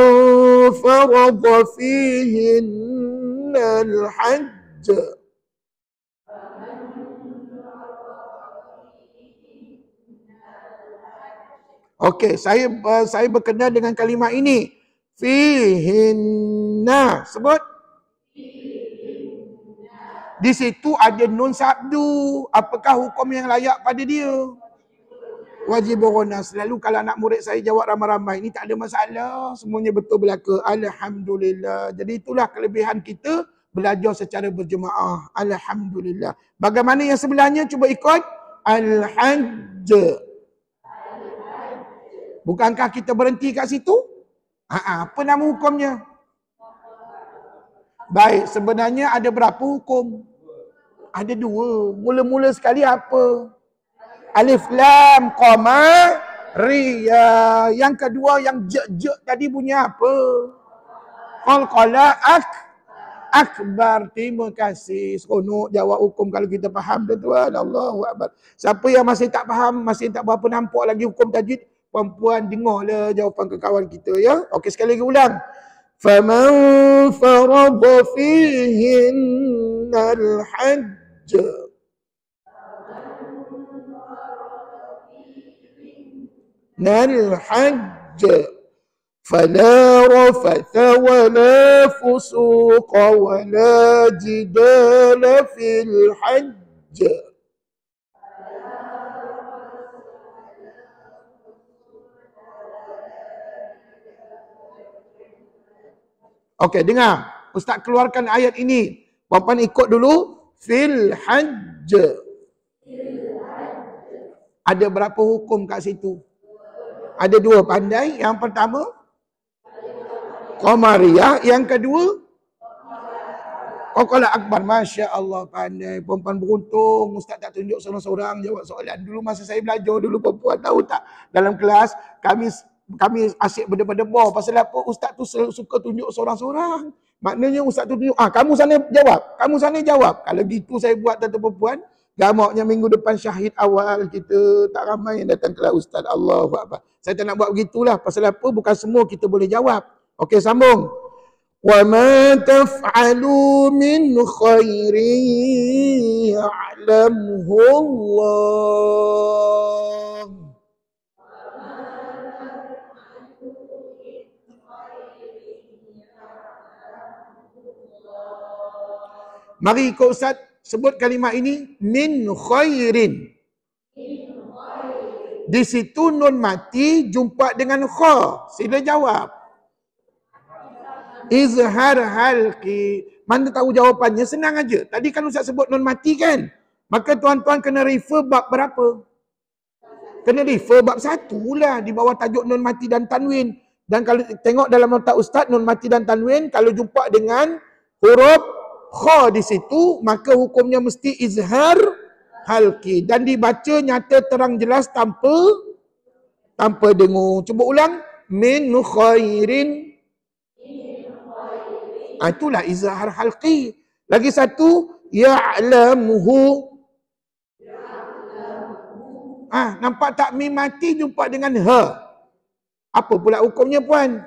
فرض فيهن الحج. Okey, saya berkenal dengan kalimah ini. Fihinna. Sebut. Di situ ada nun sabdu. Apakah hukum yang layak pada dia? Wajib berguna. Selalu kalau anak murid saya jawab ramai-ramai, ini tak ada masalah. Semuanya betul belaka. Alhamdulillah. Jadi itulah kelebihan kita belajar secara berjemaah. Alhamdulillah. Bagaimana yang sebelahnya? Cuba ikut. Al-Hajj. Bukankah kita berhenti kat situ? Apa nama hukumnya? Baik, sebenarnya ada berapa hukum? Ada dua. Mula-mula sekali apa? Alif Lam Qamariyah. Yang kedua yang je tadi bunyi apa? Qalqala akbar. Terima kasih. Seronok jawab hukum kalau kita faham, tuan. Allahu Akbar. Siapa yang masih tak faham, masih tak berapa nampak lagi hukum tajwid, puan-puan dengarlah jawapan ke kawan kita, ya. Okey, sekali lagi ulang. Faman farada fihinna al-hajj. الحج فلا رفث ولا فسوق ولا جدال في الحج. Okey, dengar. Ustaz keluarkan ayat ini. Puan-puan ikut dulu. Fil hajj. Ada berapa hukum kat situ? Ada dua, pandai. Yang pertama, Qamariyah. Yang kedua, Qalqala akbar. Masya Allah, pandai. Perempuan beruntung. Ustaz tak tunjuk seorang-seorang jawab soalan. Dulu masa saya belajar dulu, perempuan tahu tak? Dalam kelas, kami asyik berdebar-debar. Pasal apa? Ustaz tu suka tunjuk seorang-seorang. Maknanya Ustaz tu tunjuk, kamu sana jawab. Kamu sana jawab. Kalau gitu saya buat tuan-tuan perempuan, gamaknya minggu depan syahid awal kita tak ramai yang datang kelas Ustaz. Allahu Akbar. Saya tak nak buat begitulah. Pasal apa? Bukan semua kita boleh jawab. Okey, sambung. Wa ma taf'alu min khairin ya'lamhu Allah. Mari ikut Ustaz sebut kalimah ini. Min khairin. Di situ nun mati jumpa dengan kha. Sila jawab. Izhar halqi. Mana tahu jawapannya? Senang aja. Tadi kan Ustaz sebut nun mati kan? Maka tuan-tuan kena refer bab berapa? Kena refer bab 1 lah. Di bawah tajuk nun mati dan tanwin. Dan kalau tengok dalam nota Ustaz, nun mati dan tanwin, kalau jumpa dengan huruf kha di situ, maka hukumnya mesti izhar halqi. Dan dibaca nyata terang jelas tanpa dengung. Cuba ulang. Min khairin. Itulah izhar halqi. Lagi satu. Ya'lamuhu. Nampak tak mim mati jumpa dengan ha? Apa pula hukumnya puan?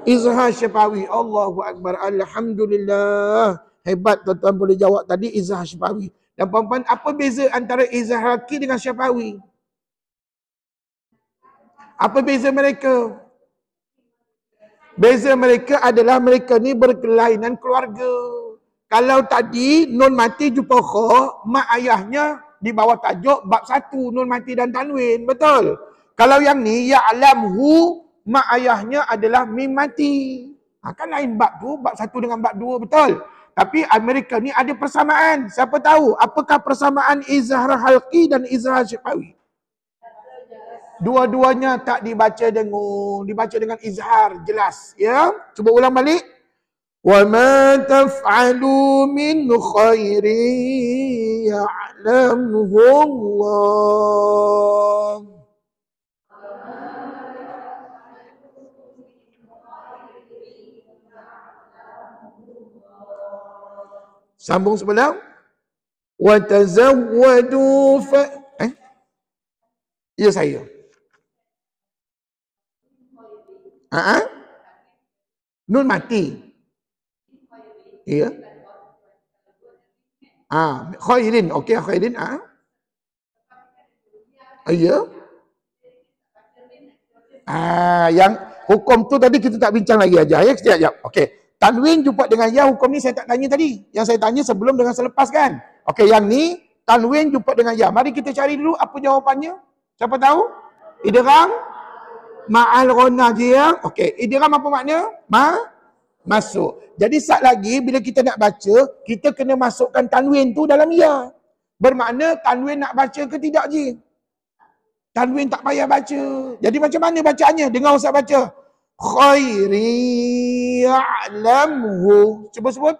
Izhar syafawi. Allahu Akbar. Alhamdulillah. Hebat tuan-tuan boleh jawab tadi izhar syafawi. Dan puan-puan, apa beza antara izhar halqi dengan syafawi? Apa beza mereka? Beza mereka adalah mereka ni berkelainan keluarga. Kalau tadi nun mati jumpa kha, mak ayahnya di bawah tajuk bab 1 nun mati dan tanwin, betul? Kalau yang ni ya'lamhu, mak ayahnya adalah mim mati. Kan lain bab tu, bab 1 dengan bab 2, betul? Tapi mereka ni ada persamaan. Siapa tahu apakah persamaan izhar halqi dan izhar syafawi? Dua-duanya tak dibaca dengung, dibaca dengan izhar jelas, ya. Cuba ulang balik. Wa ma taf'alu min khairin ya'lamhu Allah. Sambung sebelah. Wa tazawwadu ya saya. Ha? Nun mati. Ya. Khairin. Okey, khairin. Ya. Yang hukum tu tadi kita tak bincang lagi aja. Ya, sekejap. Okey. Tanwin jumpa dengan ya, hukum ni saya tak tanya tadi. Yang saya tanya sebelum dengan selepas kan. Okey, yang ni tanwin jumpa dengan ya. Mari kita cari dulu apa jawapannya. Siapa tahu? Idgham ma'al ghunnah je ya. Okey, idgham apa makna? Masuk. Jadi sat lagi bila kita nak baca, kita kena masukkan tanwin tu dalam ya. Bermakna tanwin nak baca ke tidak je? Tanwin tak payah baca. Jadi macam mana bacaannya? Dengar Ustaz baca. Khairi ya'lamhu. Cuba sebut.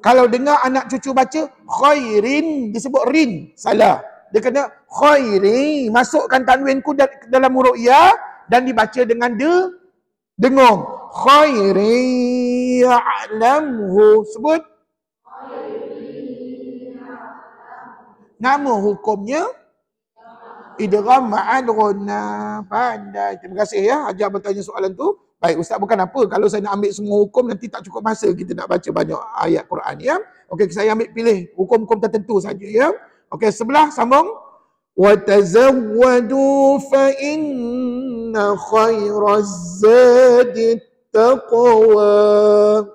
Kalau dengar anak cucu baca, khairin, disebut rin. Salah. Dia kena khairi. Masukkan tanwin ku dalam huruf ya dan dibaca dengan dengung. Khairi ya'lamhu. Sebut. Nama hukumnya idgham ma'al ghunnah. Pandai. Terima kasih ya Hajar bertanya soalan tu. Baik, Ustaz bukan apa. Kalau saya nak ambil semua hukum nanti tak cukup masa kita nak baca banyak ayat Quran ya. Okey, saya ambil pilih hukum-hukum tertentu saja ya. Okey, sebelah sambung. Wa tazawwadu fa inna khairaz zadi taqwa.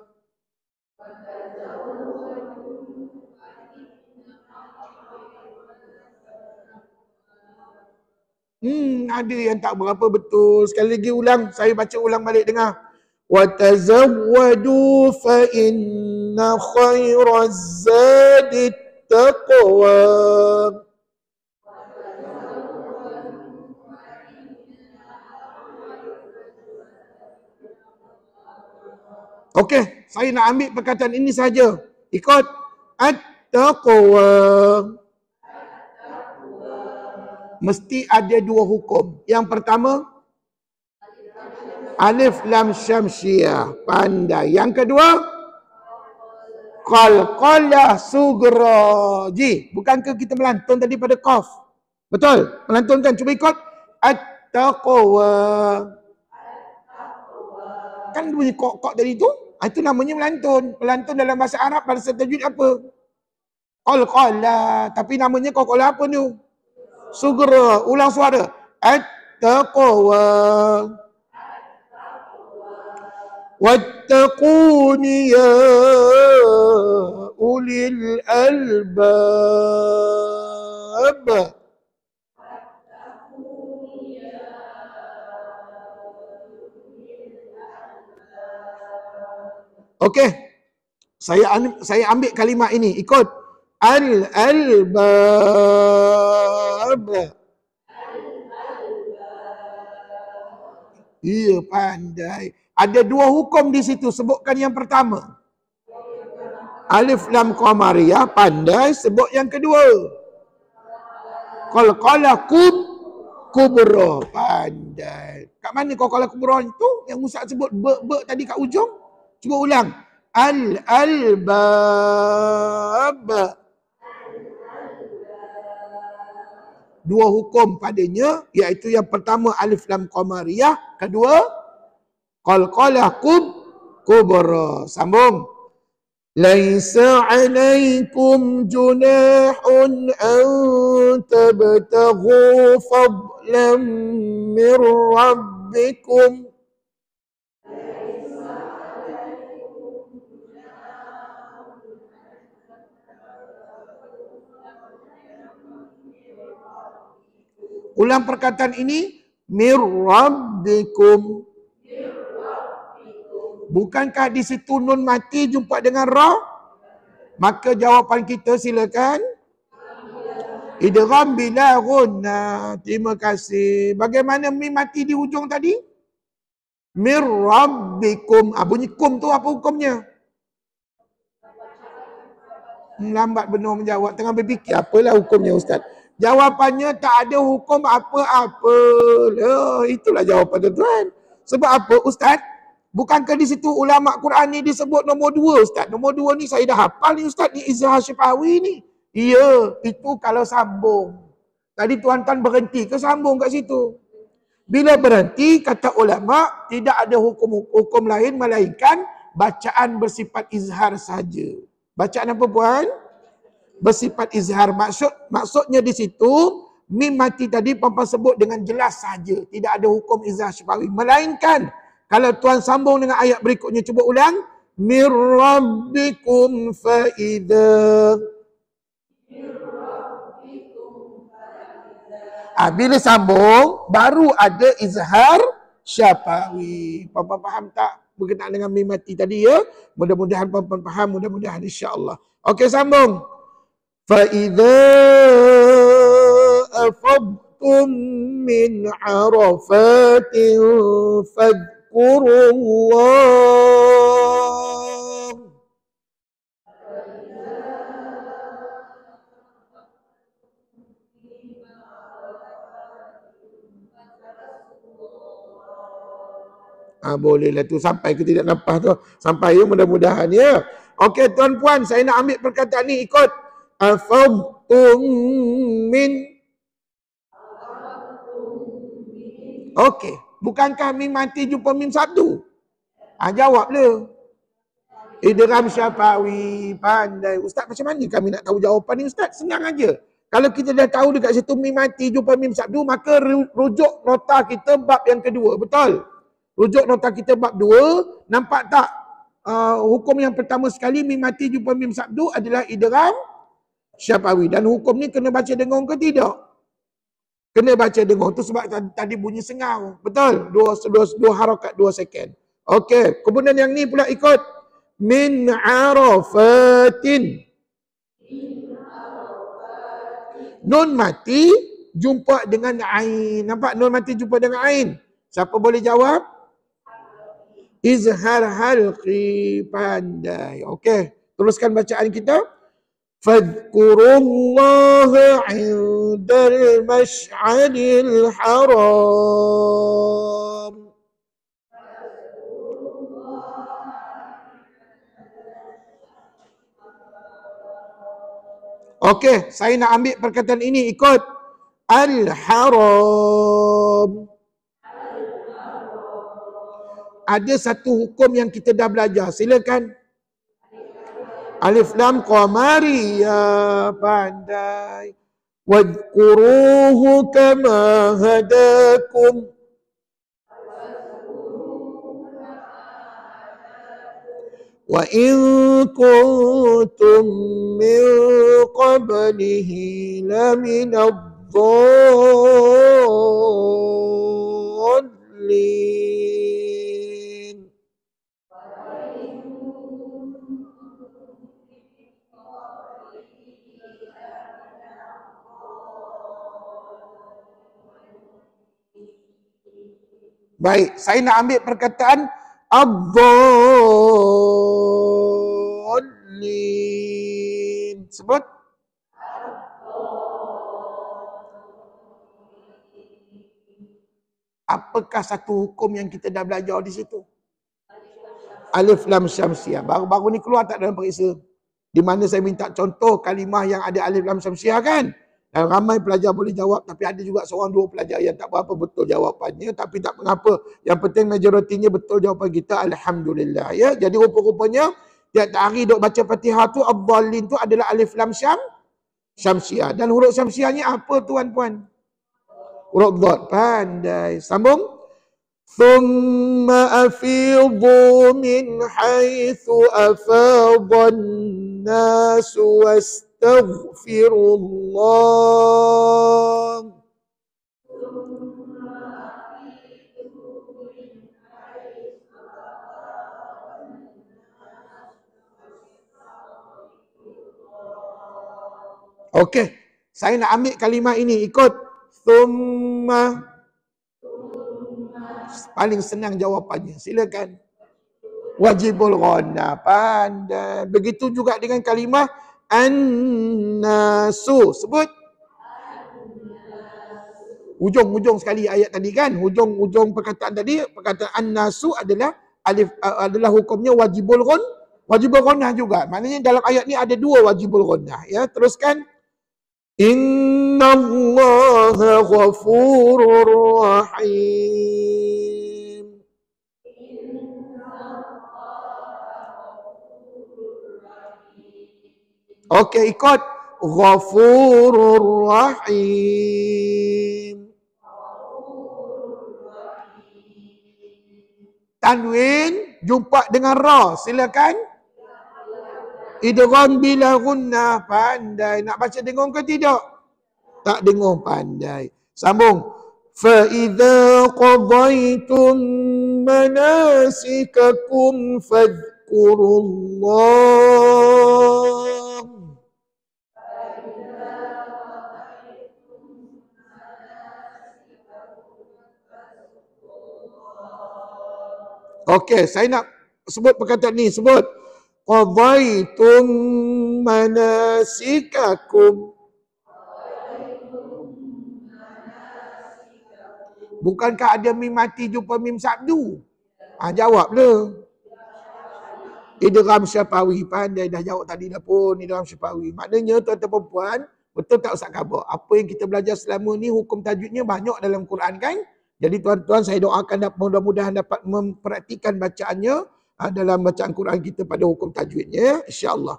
Ada yang tak berapa betul. Sekali lagi ulang, saya baca ulang balik dengar. Wa tazawwadu fa inna khairaz zadi taqwa. Okey, saya nak ambil perkataan ini saja. Ikut at-taqwa. Mesti ada dua hukum. Yang pertama, alif lam syamsiyah. Pandai. Yang kedua, qalqalah sugra. Ji, bukankah kita melantun tadi pada qaf? Betul? Melantunkan. Cuba ikut. At-taqwa. Kan bunyi kok tadi tu? Itu namanya melantun. Melantun dalam bahasa Arab pada tajwid apa? Qalqalah. Tapi namanya qalqalah apa tu? Sugra, ulang suara. At-taqwa. Wattaquni ya ulil albab. Okey. Saya ambil kalimat ini. Ikut. Al-albab. Iya, pandai. Ada dua hukum di situ. Sebutkan yang pertama. Alif lam qamariyah. Pandai. Sebut yang kedua. Qalqalah kubra. Pandai. Kat mana qalqalah kubra itu? Yang Ustaz sebut be tadi kat ujung. Cuba ulang. Al-albab. Dua hukum padanya, iaitu yang pertama alif lam qamariyah, kedua qalqalah kubra. Sambung. Laisa 'alaikum junahun an tabtaghu fadlan min rabbikum. Ulang perkataan ini. Mir rabbikum. Bukankah di situ nun mati jumpa dengan ra? Maka jawapan kita silakan. Idgham bila ghunnah. Terima kasih. Bagaimana mim mati di hujung tadi? Mir rabbikum. Bunyi kum tu apa hukumnya? Lambat benar menjawab. Tengah berfikir apalah hukumnya Ustaz. Jawapannya tak ada hukum apa-apa. Itulah jawapan tuan-tuan. Sebab apa Ustaz? Bukankah di situ ulama Quran ni disebut nombor 2 Ustaz? Nombor 2 ni saya dah hafal ni Ustaz. Ni Izhar Syifawi ni. Ya, itu kalau sambung. Tadi tuan-tuan berhenti ke sambung kat situ? Bila berhenti, kata ulama, tidak ada hukum lain melainkan bacaan bersifat izhar saja. Bacaan apa puan? Bersifat izhar. Maksudnya di situ, mim mati tadi puan sebut dengan jelas saja. Tidak ada hukum izhar syafawi. Melainkan, kalau tuan sambung dengan ayat berikutnya, cuba ulang. Mir rabbikum fa'idha. Bila sambung, baru ada izhar syafawi. Puan faham tak berkenaan dengan mim mati tadi ya? Mudah-mudahan puan faham, mudah-mudahan insya-Allah. Okey, sambung. فَإِذَا أَفَضْتُم مِّنْ عَرَفَاتٍ فَاذْكُرُوا اللَّهَ. Bolehlah tu sampai ke tidak nampak tu. Sampai ya mudah-mudahan ya. Okey tuan puan, saya nak ambil perkataan ni ikut. Afadtum min. Okey, bukankah mim mati jumpa mim sabdu? Jawab le. Idgham syafawi, pandai. Ustaz macam mana kami nak tahu jawapan ni ustaz? Senang aja. Kalau kita dah tahu dekat situ mim mati jumpa mim sabdu, maka rujuk nota kita bab yang kedua, betul? Rujuk nota kita bab 2, nampak tak? Hukum yang pertama sekali mim mati jumpa mim sabdu adalah idgham syafawi. Dan hukum ni kena baca dengung ke tidak? Kena baca dengung. Tu sebab tadi bunyi sengau. Betul? Dua harakat 2 second. Okey. Kemudian yang ni pula ikut. Min arafatin. Nun mati jumpa dengan ain. Nampak nun mati jumpa dengan ain? Siapa boleh jawab? Izhar halqi, pandai. Okey. Teruskan bacaan kita. فاذكروا الله عند المشعر الحرام. Okey, saya nak ambil perkataan ini ikut. Al-haram. Ada satu hukum yang kita dah belajar. Silakan. Alif lam qamariyah, pandai. Wadhkuruhu kama hadakum. Wa in kuntum min qablihi laminadh-dhalin. Baik, saya nak ambil perkataan ad-dhalin. Sebut. Apakah satu hukum yang kita dah belajar di situ? Alif lam syamsiah. Baru-baru ni keluar tak dalam periksa? Di mana saya minta contoh kalimah yang ada alif lam syamsiah kan? Dan ramai pelajar boleh jawab, tapi ada juga seorang dua pelajar yang tak berapa betul jawapannya, tapi tak mengapa. Yang penting majoritinya betul jawapan kita, alhamdulillah ya. Jadi rupa-rupanya tiap hari duk baca Fatihah tu ad-dhalin tu adalah alif lam syamsiah. Dan huruf syamsiahnya apa tuan-puan? Huruf dhad. Pandai. Sambung. Thumma afidhu min haitsu afadhan nasu astaghfirullah. Okey, saya nak ambil kalimah ini ikut. Thumma. Paling senang jawapannya. Silakan. Wajibul ghana. Pandai. Begitu juga dengan kalimah an-nasu. Sebut. Hujung-hujung sekali ayat tadi kan. Hujung-hujung perkataan tadi. Perkataan an-nasu adalah adalah hukumnya wajibul ghana juga. Maknanya dalam ayat ni ada dua wajibul ghana. Ya, teruskan. Innallaha ghafurur rahim. Okey, ikut. Ghafurur rahim. Tanwin jumpa dengan ra. Silakan. Idgham bila gunnah. Pandai. Nak baca dengung ke tidak? Tak dengung, pandai. Sambung. Fa idza qadaytum manasikakum fadhkurullah. Okey, saya nak sebut perkataan ni. Sebut. Qadaitum manasikakum. Bukankah ada mim mati jumpa mim sabdu? Jawablah. Idgham syafawi. Pandai dah jawab tadi dah pun. Idgham syafawi. Maknanya tuan-tuan perempuan, betul tak Ustaz Khabar? Apa yang kita belajar selama ni, hukum tajwidnya banyak dalam Quran kan? Jadi tuan-tuan, saya doakan mudah-mudahan dapat mempraktikan bacaannya dalam bacaan Quran kita pada hukum tajwidnya, insya-Allah.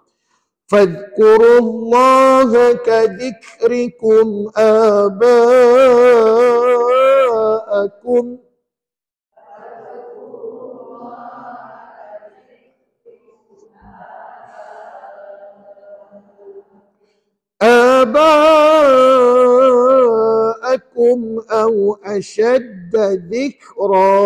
Fadhkurullaha kadhikrikum aba'akum. آباءكم أو أشد ذكرا.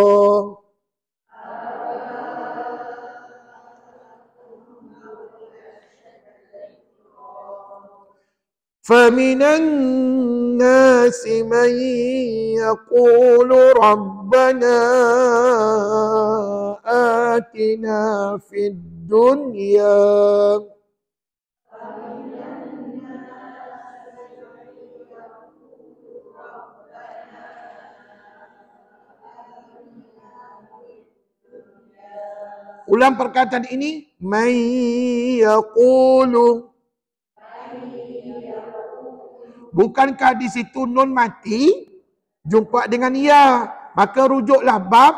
فمن الناس من يقول ربنا آتنا في الدنيا Ulang perkataan ini. Man yaqulu. Bukankah di situ nun mati jumpa dengan ya? Maka rujuklah bab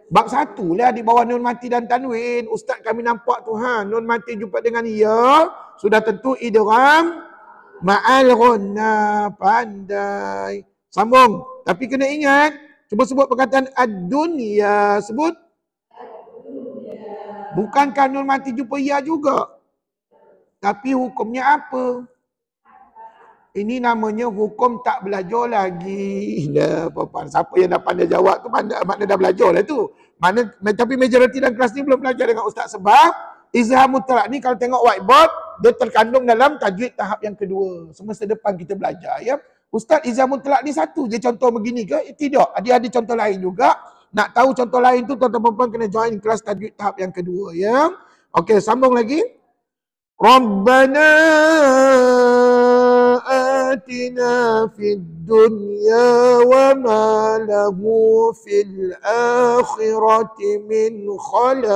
1 lah di bawah nun mati dan tanwin. Ustaz kami nampak tu nun mati jumpa dengan ya, sudah tentu idgham ma'al ghunnah. Pandai. Sambung. Tapi kena ingat, cuba sebut perkataan ad-dunya. Sebut. Bukankah nun mati jumpa ya juga? Tapi hukumnya apa? Ini namanya hukum tak belajar lagi. Dah, apa-apa. Siapa yang dah pandai jawab tu makna dah belajar lah tu. Tapi majoriti dalam kelas ni belum belajar dengan Ustaz sebab izhar mutlak ni kalau tengok whiteboard, dia terkandung dalam tajwid tahap yang kedua. Semasa depan kita belajar ya. Ustaz, izhar mutlak ni satu je contoh begini ke? Tidak. Ada contoh lain juga. Nak tahu contoh lain tu tuan-tuan perempuan kena join kelas tajwid tahap yang kedua ya. Okey, sambung lagi. Rabbana atina fid dunya wa ma lahu fil akhirati min khalaq.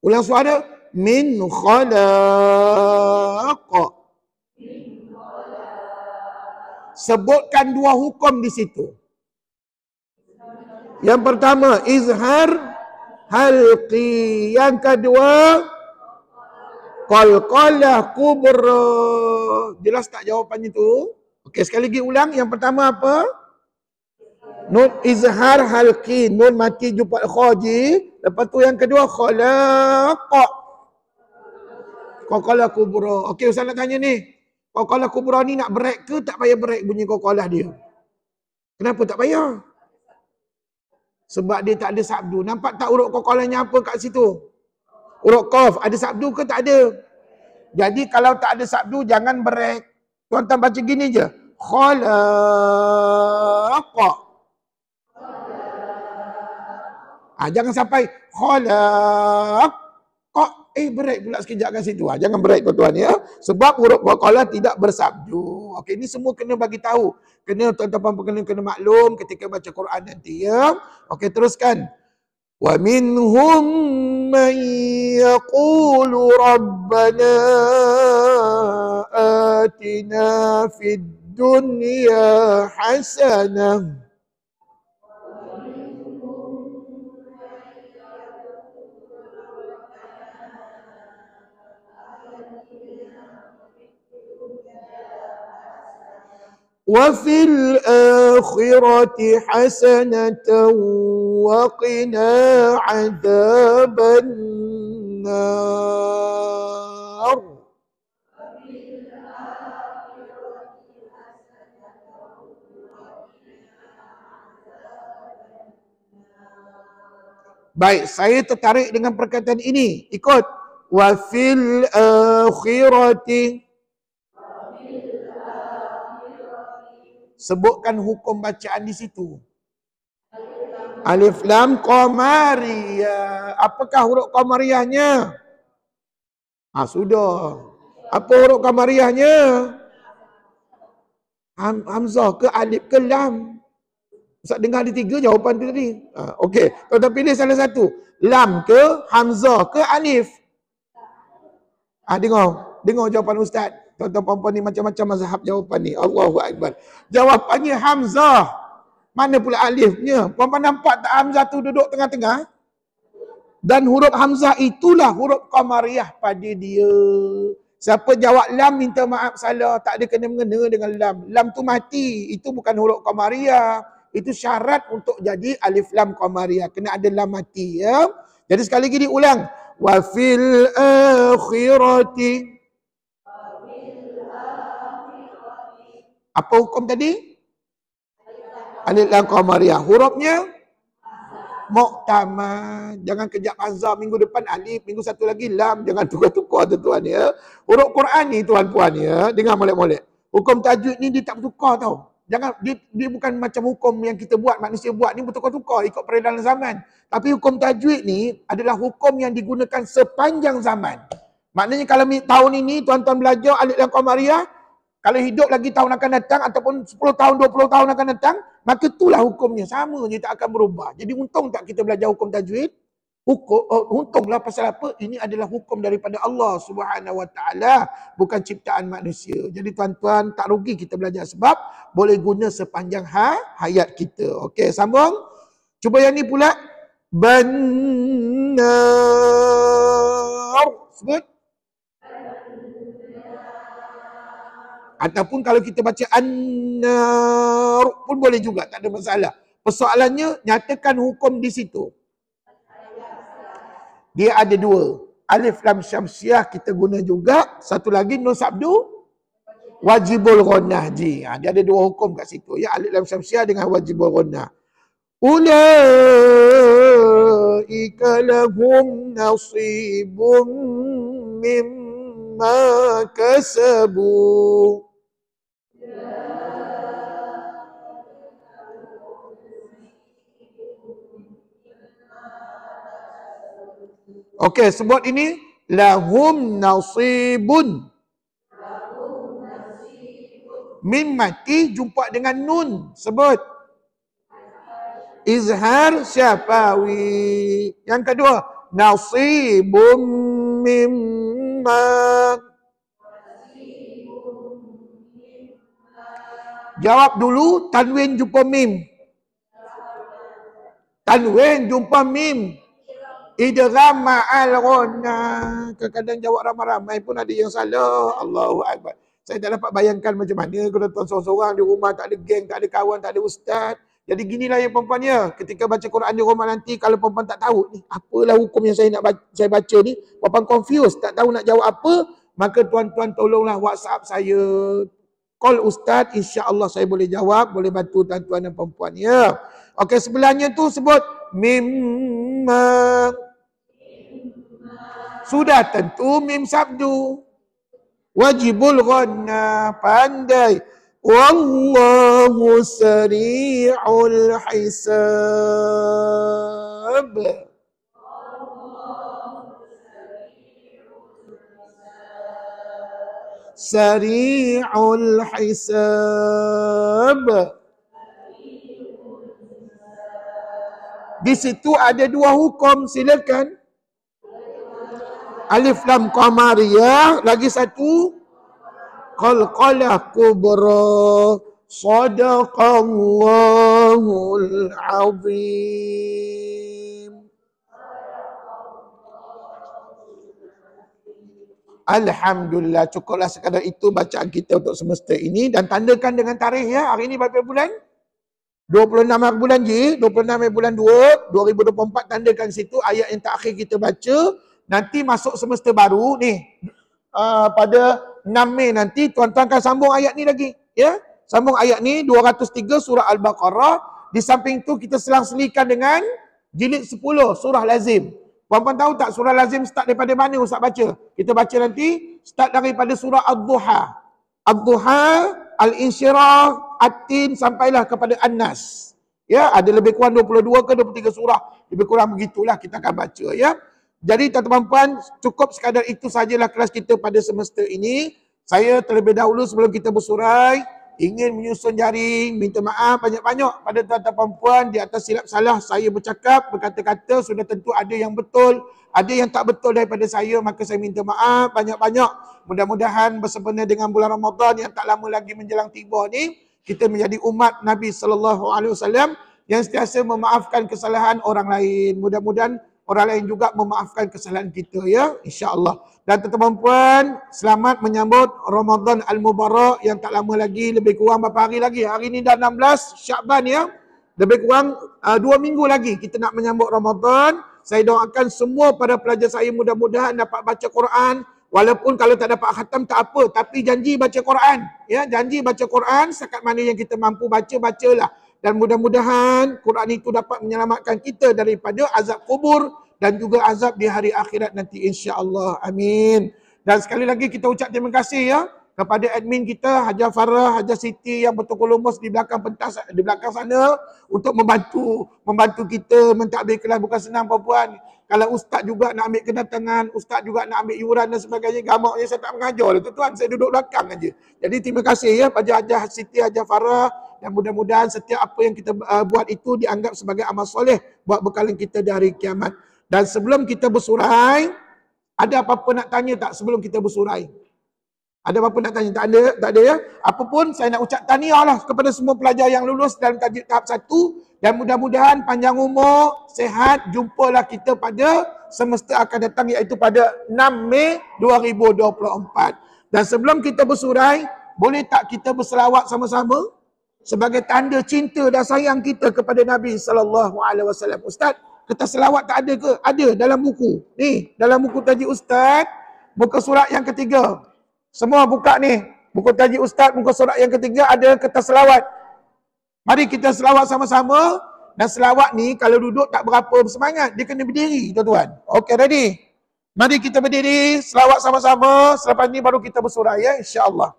Ulang suara. Min khalaq. Sebutkan dua hukum di situ. Yang pertama, izhar halqi. Yang kedua, qalqalah kubra. Jelas tak jawapannya tu? Okey, sekali lagi ulang. Yang pertama apa? Nun izhar halqi. Nun mati jumpa khaji. Lepas tu yang kedua, khalaq. Qalqalah kubra. Okey, Ustaz nak tanya ni. Qalqalah kubra ni nak break ke tak payah break bunyi qalqalah dia? Kenapa tak payah? Sebab dia tak ada sabdu. Nampak tak huruf qalqalahnya apa kat situ? Huruf qaf. Ada sabdu ke tak ada? Jadi kalau tak ada sabdu jangan break. Tuan-tuan baca gini je. Khalaq. Jangan sampai khalaq. break pula sekejap kat situ. Jangan break tuan-tuan ya. Sebab huruf qalqalah tidak bersabdu. Okey, ini semua kena bagi tahu. Kena tuan-tuan kena maklum ketika baca Quran nanti ya. Okey, teruskan. Wa minhum man yaqulu rabbana atina fid dunya hasanah. وفي الآخرة حسنة وقنا عذاب النار. Baik, saya tertarik dengan perkataan ini. Ikut. Wa fil akhirati. Sebutkan hukum bacaan di situ. Alif lam qamariyah. Apakah huruf qamariyahnya? Sudah. Apa huruf qamariyahnya? Hamzah ke alif ke lam? Ustaz dengar ada 3 jawapan tu tadi. Okey, tuan-tuan pilih salah satu. Lam ke, hamzah ke, alif? Dengar jawapan ustaz. Tuan-tuan puan-puan ni macam-macam mazhab jawapan ni. Allahu akbar. Jawapannya hamzah. Mana pula alifnya? Puan-puan nampak tak hamzah tu duduk tengah-tengah? Dan huruf hamzah itulah huruf qamariyah pada dia. Siapa jawab lam minta maaf salah, tak ada kena-mengena dengan lam. Lam tu mati, itu bukan huruf qamariyah. Itu syarat untuk jadi alif lam qamariyah. Kena ada lam mati ya. Jadi sekali lagi diulang. Wa fil akhirati. Apa hukum tadi? Alif lam qamariyah. Hurufnya muqtamad. Jangan kejap hamzah minggu depan alif, minggu satu lagi lam. Jangan tukar-tukar tuan-tuan ya. Huruf Quran ni tuan-puan ya, dengar molek-molek. Hukum tajwid ni dia tak bertukar tau. Jangan dia bukan macam hukum yang kita buat, manusia buat ni bertukar-tukar ikut peredaran zaman. Tapi hukum tajwid ni adalah hukum yang digunakan sepanjang zaman. Maknanya kalau tahun ini tuan-tuan belajar alif lam qamariyah, kalau hidup lagi tahun akan datang ataupun 10 tahun, 20 tahun akan datang, maka itulah hukumnya. Sama je, tak akan berubah. Jadi untung tak kita belajar hukum tajwid? Untunglah pasal apa? Ini adalah hukum daripada Allah Subhanahu Wa Taala, bukan ciptaan manusia. Jadi tuan-tuan, tak rugi kita belajar sebab boleh guna sepanjang hayat kita. Okey, sambung. Cuba yang ni pula. Benar. Sebut. Ataupun kalau kita baca an-nar pun boleh juga, tak ada masalah. Persoalannya, nyatakan hukum di situ. Dia ada 2. Alif lam syamsiah kita guna juga. Satu lagi nun sabdu wajibul ghunnah. Dia ada 2 hukum kat situ. Ya, alif lam syamsiah dengan wajibul ghunnah. Ulaika lahum nasibun mimma kasabu. Okey, sebut ini. Lahum nasibun. Mim mati jumpa dengan nun. Sebut. Izhar syafawi. Yang kedua. Nasibun mimma. Jawab dulu. Tanwin jumpa mim. Tanwin jumpa mim. Idgham ma'al ghunnah. Kadang-kadang jawab ramai-ramai pun ada yang salah. Allahu akbar. Saya tak dapat bayangkan macam mana kalau tuan seorang-seorang di rumah, tak ada geng, tak ada kawan, tak ada ustaz. Jadi ginilah ya perempuan ya. Ketika baca Quran di rumah nanti, kalau perempuan tak tahu ni, apalah hukum yang saya nak saya baca ni, perempuan confused, tak tahu nak jawab apa, maka tuan-tuan tolonglah WhatsApp saya. Call ustaz, insya-Allah saya boleh jawab, boleh bantu tuan-tuan dan perempuan ya. Okey, sebelahnya tu sebut mimma. Sudah tentu mim sabdu. Wajibul ghunnah, pandai. Wallahu sari'ul hisab. sari'ul hisab. Di situ ada dua hukum, silakan. Alif lam qamariyah, lagi satu qalqalah kubra. Sadaqallahul azim. Alhamdulillah, cukuplah sekadar itu bacaan kita untuk semesta ini, dan tandakan dengan tarikh ya. Hari ini berapa bulan? 26 hari bulan je, 26 hari bulan 2, 2024, tandakan situ ayat yang terakhir kita baca. Nanti masuk semester baru ni, pada 6 Mei nanti tuan-tuan akan sambung ayat ni lagi, ya. Sambung ayat ni 203 surah Al-Baqarah. Di samping tu kita selang-selikan dengan jilid 10 surah Lazim. Puan-puan tahu tak surah Lazim start daripada mana Ustaz baca? Kita baca nanti start daripada surah Ad-Duha. Ad-Duha, Al-Insyirah, At-Tin sampailah kepada An-Nas. Ya, ada lebih kurang 22 ke 23 surah. Lebih kurang begitulah kita akan baca, ya. Jadi tuan-tuan puan, cukup sekadar itu sajalah kelas kita pada semester ini. Saya terlebih dahulu sebelum kita bersurai ingin menyusun jaring, minta maaf banyak-banyak pada tuan-tuan puan di atas silap salah saya bercakap, berkata-kata. Sudah tentu ada yang betul, ada yang tak betul daripada saya, maka saya minta maaf banyak-banyak. Mudah-mudahan bersempena dengan bulan Ramadan yang tak lama lagi menjelang tiba ni, kita menjadi umat Nabi SAW yang sentiasa memaafkan kesalahan orang lain. Mudah-mudahan orang lain juga memaafkan kesalahan kita, ya, insya-Allah. Dan teman-teman puan, selamat menyambut Ramadan Al-Mubarak yang tak lama lagi, lebih kurang berapa hari lagi? Hari ini dah 16 Syakban, ya. Lebih kurang 2 minggu lagi kita nak menyambut Ramadan. Saya doakan semua para pelajar saya mudah-mudahan dapat baca Quran. Walaupun kalau tak dapat khatam tak apa, tapi janji baca Quran, ya, janji baca Quran setakat mana yang kita mampu baca, bacalah. Dan mudah-mudahan Quran itu dapat menyelamatkan kita daripada azab kubur dan juga azab di hari akhirat nanti, insya-Allah. Amin. Dan sekali lagi kita ucap terima kasih, ya, kepada admin kita Hajar Farah, Hajar Siti yang betul lumus di belakang pentas, di belakang sana untuk membantu kita mentadbir kelas. Bukan senang puan-puan. Kalau ustaz juga nak ambil kedatangan, ustaz juga nak ambil iuran dan sebagainya, gamaknya saya tak mengajar lah tuan-tuan, saya duduk belakang aja. Jadi terima kasih, ya, pada Hajar Siti, Hajar Farah, dan mudah-mudahan setiap apa yang kita buat itu dianggap sebagai amal soleh buat bekalan kita di hari kiamat. Dan sebelum kita bersurai, ada apa-apa nak tanya tak sebelum kita bersurai? Ada apa-apa nak tanya? Tak ada, ya. Apapun saya nak ucap tahniah lah kepada semua pelajar yang lulus dalam tajuk tahap 1, dan mudah-mudahan panjang umur, sehat. Jumpalah kita pada semester akan datang, iaitu pada 6 Mei 2024. Dan sebelum kita bersurai, boleh tak kita berselawat sama-sama sebagai tanda cinta dan sayang kita kepada Nabi SAW. Ustaz, kertas selawat tak ada ke? Ada dalam buku. Ni, dalam buku tajuk Ustaz, muka surat yang ketiga. Semua buka ni. Buku tajuk Ustaz, muka surat yang ketiga ada kertas selawat. Mari kita selawat sama-sama. Dan selawat ni kalau duduk tak berapa bersemangat. Dia kena berdiri, tuan-tuan. Okey, ready? Mari kita berdiri, selawat sama-sama. Selepas ni baru kita bersurai, ya, insya-Allah.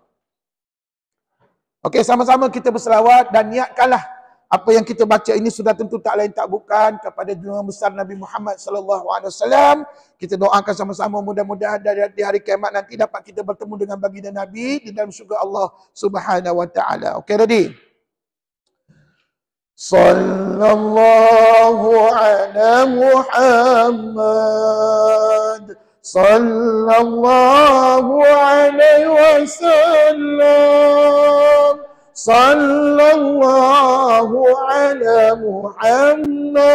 Okey, sama-sama kita berselawat dan niatkanlah apa yang kita baca ini sudah tentu tak lain tak bukan kepada junjungan besar Nabi Muhammad SAW. Kita doakan sama-sama mudah-mudahan di hari kiamat nanti dapat kita bertemu dengan baginda Nabi di dalam syurga Allah Subhanahu wa taala. Okey, ready? Sallallahu ala Muhammad sallallahu alaihi wasallam. Sallallahu ala Muhammad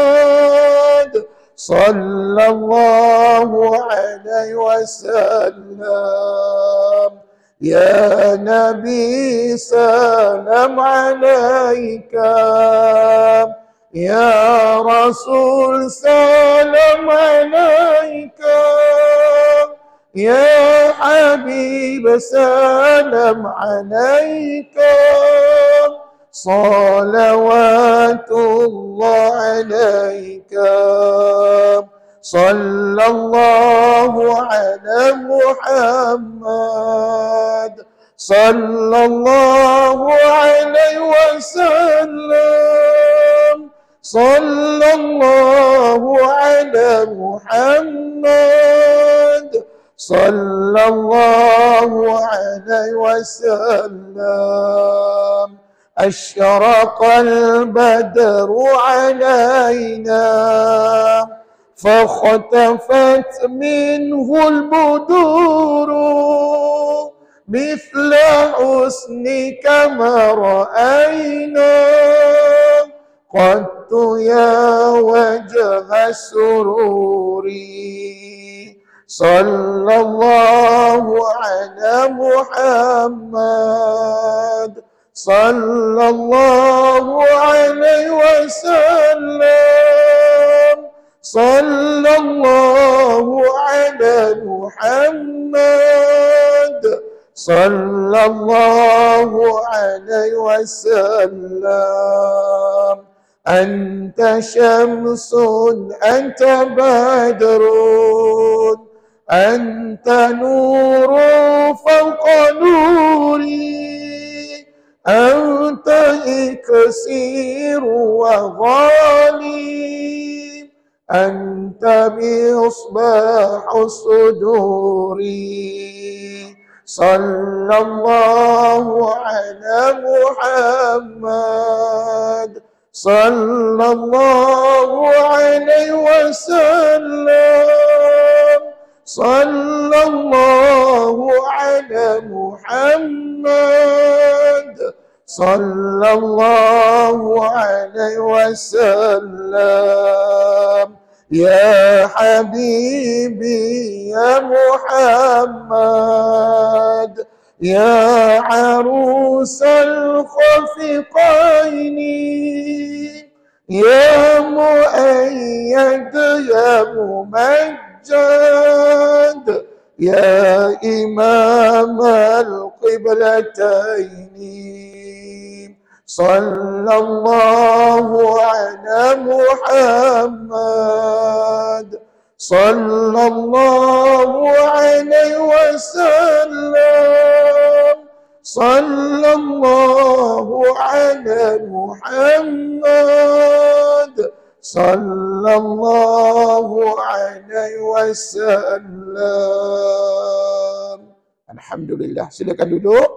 sallallahu alaihi wasallam. Ya Nabi salam alaika, ya Rasul salam alaika, ya Habib salam alaika, salawatullah alaika, sallallahu ala Muhammad sallallahu alaihi wasallam, sallallahu ala Muhammad sallallahu alaihi wasallam. Asyraqal badru alaina فاختفت منه البدور مثل حسنك ما رأينا قط يا وجه السرور صلى الله على محمد صلى الله عليه وسلم صلى الله على محمد صلى الله عليه وسلم أنت شمس أنت بدر أنت نور فوق نوري أنت إكسير وغالي أنت مصباح الصدور صلى الله على محمد صلى الله عليه وسلم صلى الله على محمد صلى الله عليه وسلم يا حبيبي يا محمد يا عروس الخفقين يا مؤيد يا ممجد يا إمام القبلتين صلى الله على محمد صلى الله عليه وسلم صلى الله على محمد صلى الله عليه wasallam. Alhamdulillah. Silakan duduk.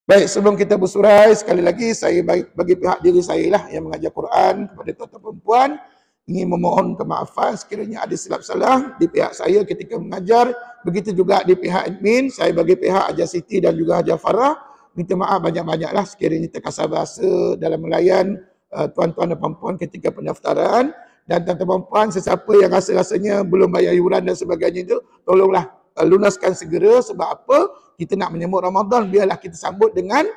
Baik, sebelum kita bersurai, sekali lagi saya bagi pihak diri saya lah yang mengajar Quran kepada tuan-tuan perempuan, ingin memohon kemaafan sekiranya ada silap salah di pihak saya ketika mengajar. Begitu juga di pihak admin, saya bagi pihak Hajar Siti dan juga Hajar Farah, minta maaf banyak-banyaklah sekiranya terkasar bahasa dalam melayan tuan-tuan dan perempuan ketika pendaftaran. Dan tuan-tuan perempuan, sesiapa yang rasa-rasanya belum bayar yuran dan sebagainya itu, tolonglah lunaskan segera. Sebab apa? Kita nak menyambut Ramadan, biarlah kita sambut dengan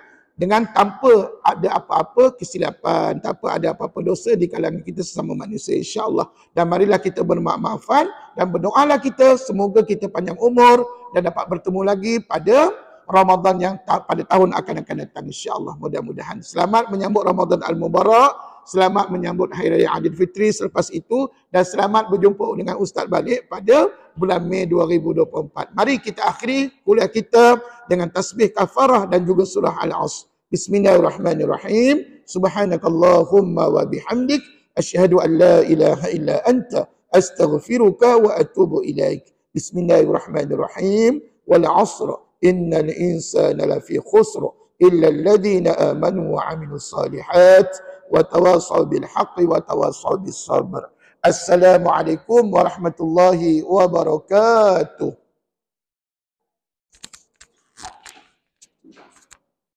tanpa ada apa-apa kesilapan, tanpa ada apa-apa dosa di kalangan kita sesama manusia, insya-Allah. Dan marilah kita bermaaf-maafan dan berdoalah kita semoga kita panjang umur dan dapat bertemu lagi pada Ramadan yang pada tahun akan datang, insya-Allah. Mudah-mudahan selamat menyambut Ramadan Al-Mubarak, selamat menyambut Hari Raya Aidilfitri selepas itu, dan selamat berjumpa dengan Ustaz balik pada bulan Mei 2024. Mari kita akhiri kuliah kita dengan tasbih kafarah dan juga surah Al-Asr. Bismillahirrahmanirrahim. Subhanakallahumma wa bihamdik asyhadu an la ilaha illa anta astaghfiruka wa atubu ilaik. Bismillahirrahmanirrahim. Wal 'asr innal insana lafi khusr illa alladhina amanu wa 'amilus salihat wa tawasaw bil haqqi wa tawasaw bis sabr. Assalamualaikum warahmatullahi wabarakatuh.